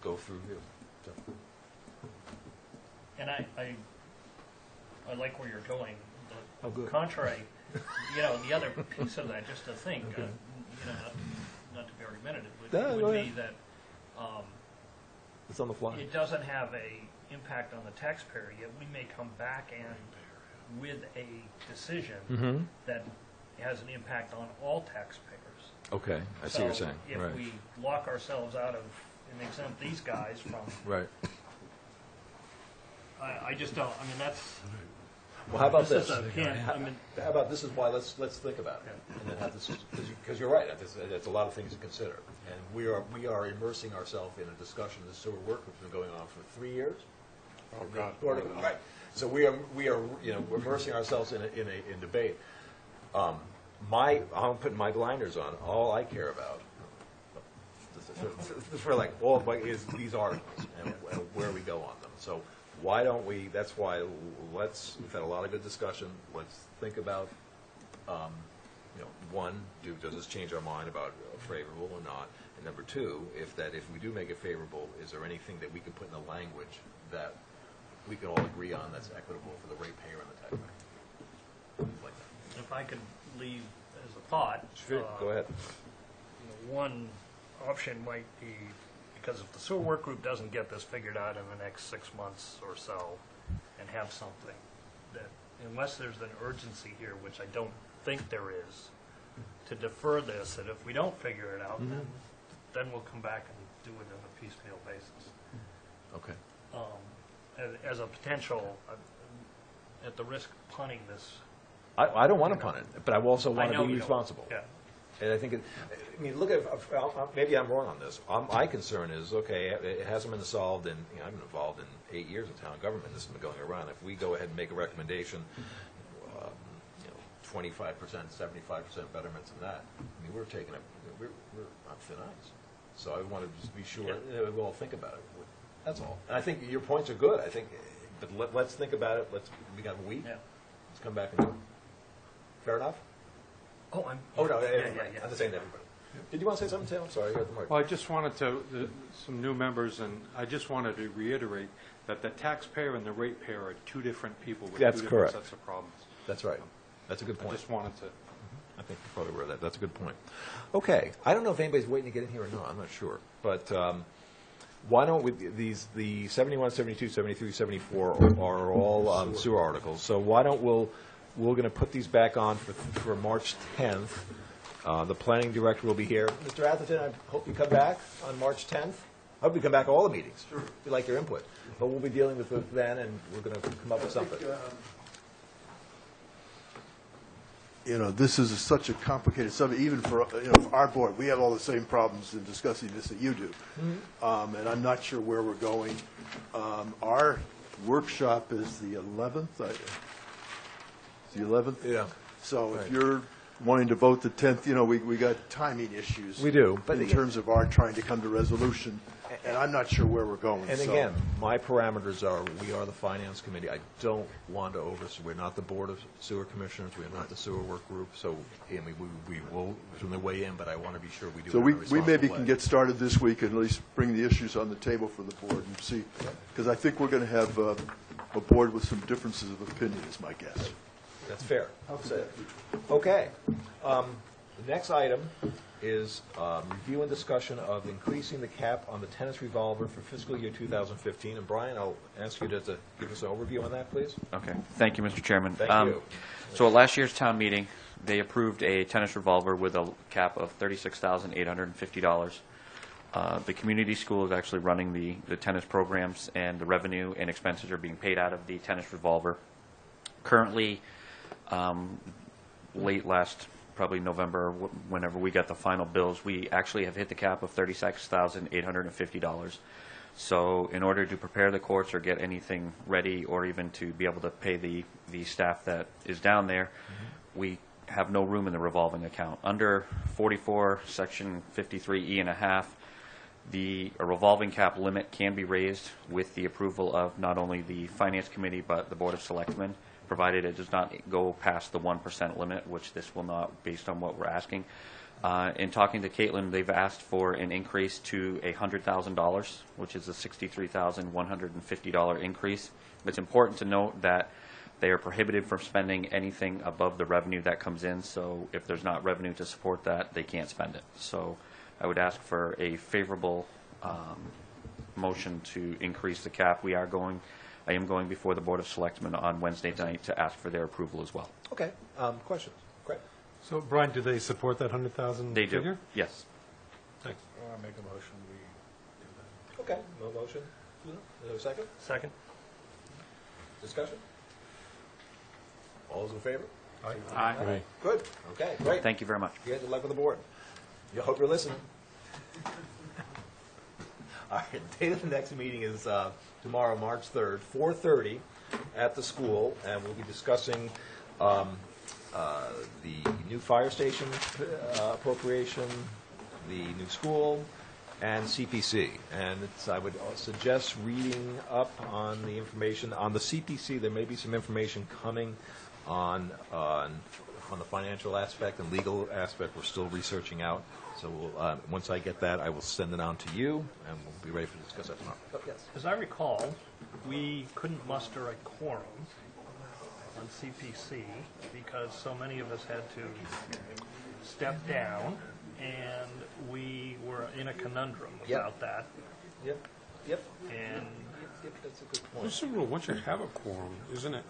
go through you. So. And I like where you're going. Oh, good. Contrary, the other piece of that, just to think, not to be argumentative, would be that it's on the fly. It doesn't have a impact on the taxpayer, yet we may come back and with a decision that has an impact on all taxpayers. Okay, I see what you're saying. If Right. we lock ourselves out of and exempt these guys from, Right. I just don't. I mean, that's. Well, how about this? How about this is why let's think about it, and then have this, because you're right. It's a lot of things to consider, and we are immersing ourselves in a discussion. This sewer work has been going on for 3 years. Oh God. Right. So we are we're immersing ourselves in debate. I'm putting my blinders on. All I care about for like all is these articles and where we go on them. So why don't we? That's why we've had a lot of good discussion. Let's think about one, does this change our mind about favorable or not? And number two, if we do make it favorable, is there anything that we can put in the language that we can all agree on that's equitable for the ratepayer and the taxpayer? Like that. If I could leave as a thought. Sure, go ahead. One option might be, because if the sewer work group doesn't get this figured out in the next 6 months or so and have something, that unless there's an urgency here, which I don't think there is, to defer this, and if we don't figure it out, then we'll come back and do it on a piecemeal basis. Okay. As a potential, at the risk of punting this. I don't want to punt it, but I also want I to know be you don't. responsible. Yeah. And I think, I mean, look at, maybe I'm wrong on this. My concern is, okay, it hasn't been solved, and I've been involved in 8 years of town government. This has been going around. If we go ahead and make a recommendation, 25%, 75% betterments in that, I mean, we're taking it, we're on thin ice. So I want to just be sure we'll all think about it. That's all. And I think your points are good. I think, but let's think about it. We got a week. Yeah. Let's come back and do it. Fair enough? Oh, no, I'm just saying to everybody. Did you want to say something, Tim? I'm sorry, I got the mic. Well, I just wanted to, some new members, and I just wanted to reiterate that the taxpayer and the ratepayer are two different people with That's two correct. different sets of problems. That's right. That's a good I point. just wanted to. I think you're probably aware of that. That's a good point. Okay. I don't know if anybody's waiting to get in here or not. I'm not sure. But why don't we, the 71, 72, 73, 74 are all sewer articles. So why don't we're going to put these back on for March 10th. The planning director will be here. Mr. Atherton, I hope you come back on March 10th. I hope you come back to all the meetings. Sure. We like your input. But we'll be dealing with it then, and we're going to come up with something. This is such a complicated subject, even for, for our board. We have all the same problems in discussing this that you do. And I'm not sure where we're going. Our workshop is the 11th. It's the 11th? Yeah. So if you're wanting to vote the 10th, we got timing issues. We do. But in terms of our trying to come to resolution, and I'm not sure where we're going. And so. again, my parameters are, we are the Finance Committee. I don't want to we're not the Board of Sewer Commissioners, we are not the Sewer Work Group, so we will certainly weigh in, but I want to be sure we do it So in a we responsible maybe way. can get started this week and at least bring the issues on the table for the board and see, because I think we're going to have a board with some differences of opinion, is my guess. That's fair. Okay. The next item is review and discussion of increasing the cap on the tennis revolver for fiscal year 2015. And Brian, I'll ask you to give us an overview on that, please. Okay. Thank you, Mr. Chairman. Thank you. So at last year's town meeting, they approved a tennis revolver with a cap of $36,850. The community school is actually running the tennis programs, and the revenue and expenses are being paid out of the tennis revolver. Currently, late last, probably November, whenever we got the final bills, we actually have hit the cap of $36,850. So in order to prepare the courts or get anything ready, or even to be able to pay the staff that is down there, we have no room in the revolving account. Under 44, Section 53E and a half, the revolving cap limit can be raised with the approval of not only the Finance Committee, but the Board of Selectmen, provided it does not go past the 1% limit, which this will not, based on what we're asking. In talking to Caitlin, they've asked for an increase to $100,000, which is a $63,150 increase. It's important to note that they are prohibited from spending anything above the revenue that comes in, so if there's not revenue to support that, they can't spend it. So I would ask for a favorable motion to increase the cap. I am going before the Board of Selectmen on Wednesday night to ask for their approval as well. Okay. Questions? Great. So, Brian, do they support that 100,000 They do. figure? Yes. Thanks. I'll make a motion, we do that. Okay. No motion. Is there a second? Second? Discussion? All those in favor? Aye. Good. Okay, great. Thank you very much. You guys good luck with the board. I hope you're listening. All right, the date of the next meeting is tomorrow, March 3rd, 4:30 at the school, and we'll be discussing the new fire station appropriation, the new school, and CPC. And I would suggest reading up on the information. On the CPC, there may be some information coming on the financial aspect and legal aspect. We're still researching out. So once I get that, I will send it on to you, and we'll be ready to discuss that tomorrow. Oh, yes. As I recall, we couldn't muster a quorum on CPC because so many of us had to step down, and we were in a conundrum Yep. about that. Yep, yep. And Yep, that's a good point. What's the rule? Once you have a quorum, isn't it?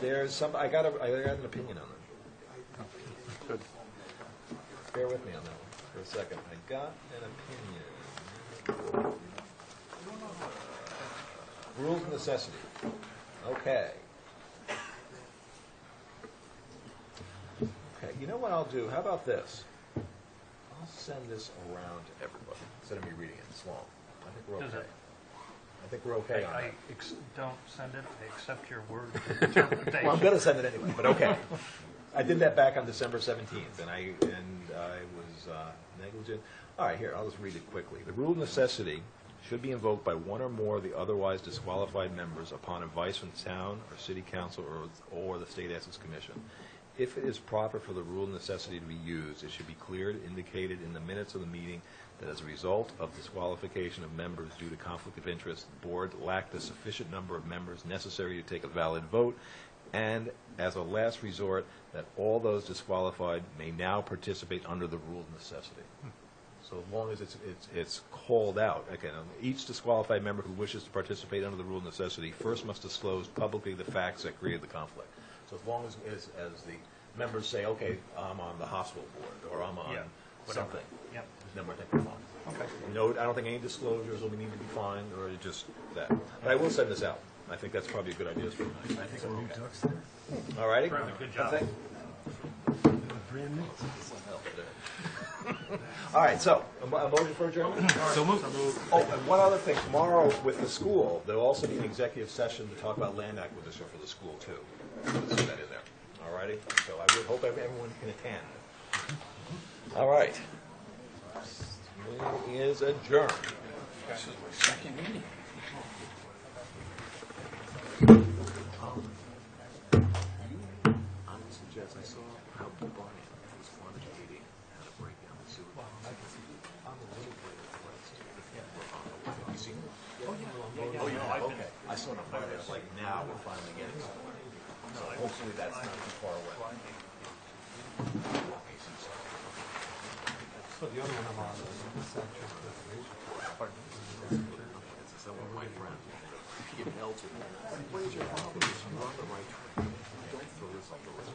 There's some, I got an opinion on that. Good. Bear with me on that one for a second. I got an opinion. Rules of necessity. Okay. Okay, you know what I'll do? How about this? I'll send this around to everybody instead of me reading it. It's long. I think we're Does okay. it- I think we're okay on that. don't send it, I accept your word of interpretation. Well, I'm going to send it anyway, but okay. I did that back on December 17th, and I was negligent. All right, here, I'll just read it quickly. The rule of necessity should be invoked by one or more of the otherwise disqualified members upon advice from the town or city council or the state ethics commission. If it is proper for the rule of necessity to be used, it should be clearly indicated in the minutes of the meeting that as a result of disqualification of members due to conflict of interest, the board lacked the sufficient number of members necessary to take a valid vote, and as a last resort, that all those disqualified may now participate under the rule of necessity. So as long as it's called out, again, each disqualified member who wishes to participate under the rule of necessity first must disclose publicly the facts that created the conflict. So as long as the members say, okay, I'm on the hospital board, or I'm on something, Yep. then we're thinking fine. Okay. No, I don't think any disclosures will need to be fine, or just that. But I will send this out. I think that's probably a good idea for tonight. I think we're okay. All righty? Good job. All right, so, a motion for adjournment? So moved. Oh, and one other thing, tomorrow with the school, there'll also be an executive session to talk about land acquisition for the school, too. Let's see that in there. All righty? So I would hope everyone can attend. All right. Meeting is adjourned. This is my second meeting. I would suggest, I saw how Barney was quantitating how to break down the sewer. I can see on the little bit of what's have you seen it? Oh, yeah, okay. I saw it on Friday, I was like, now we're finally getting somewhere. So hopefully that's not too far away. So the other one I'm on is Central Recreation. It's someone, my friend, get held to. What is your problem? You're on the right track. Don't throw this off the list.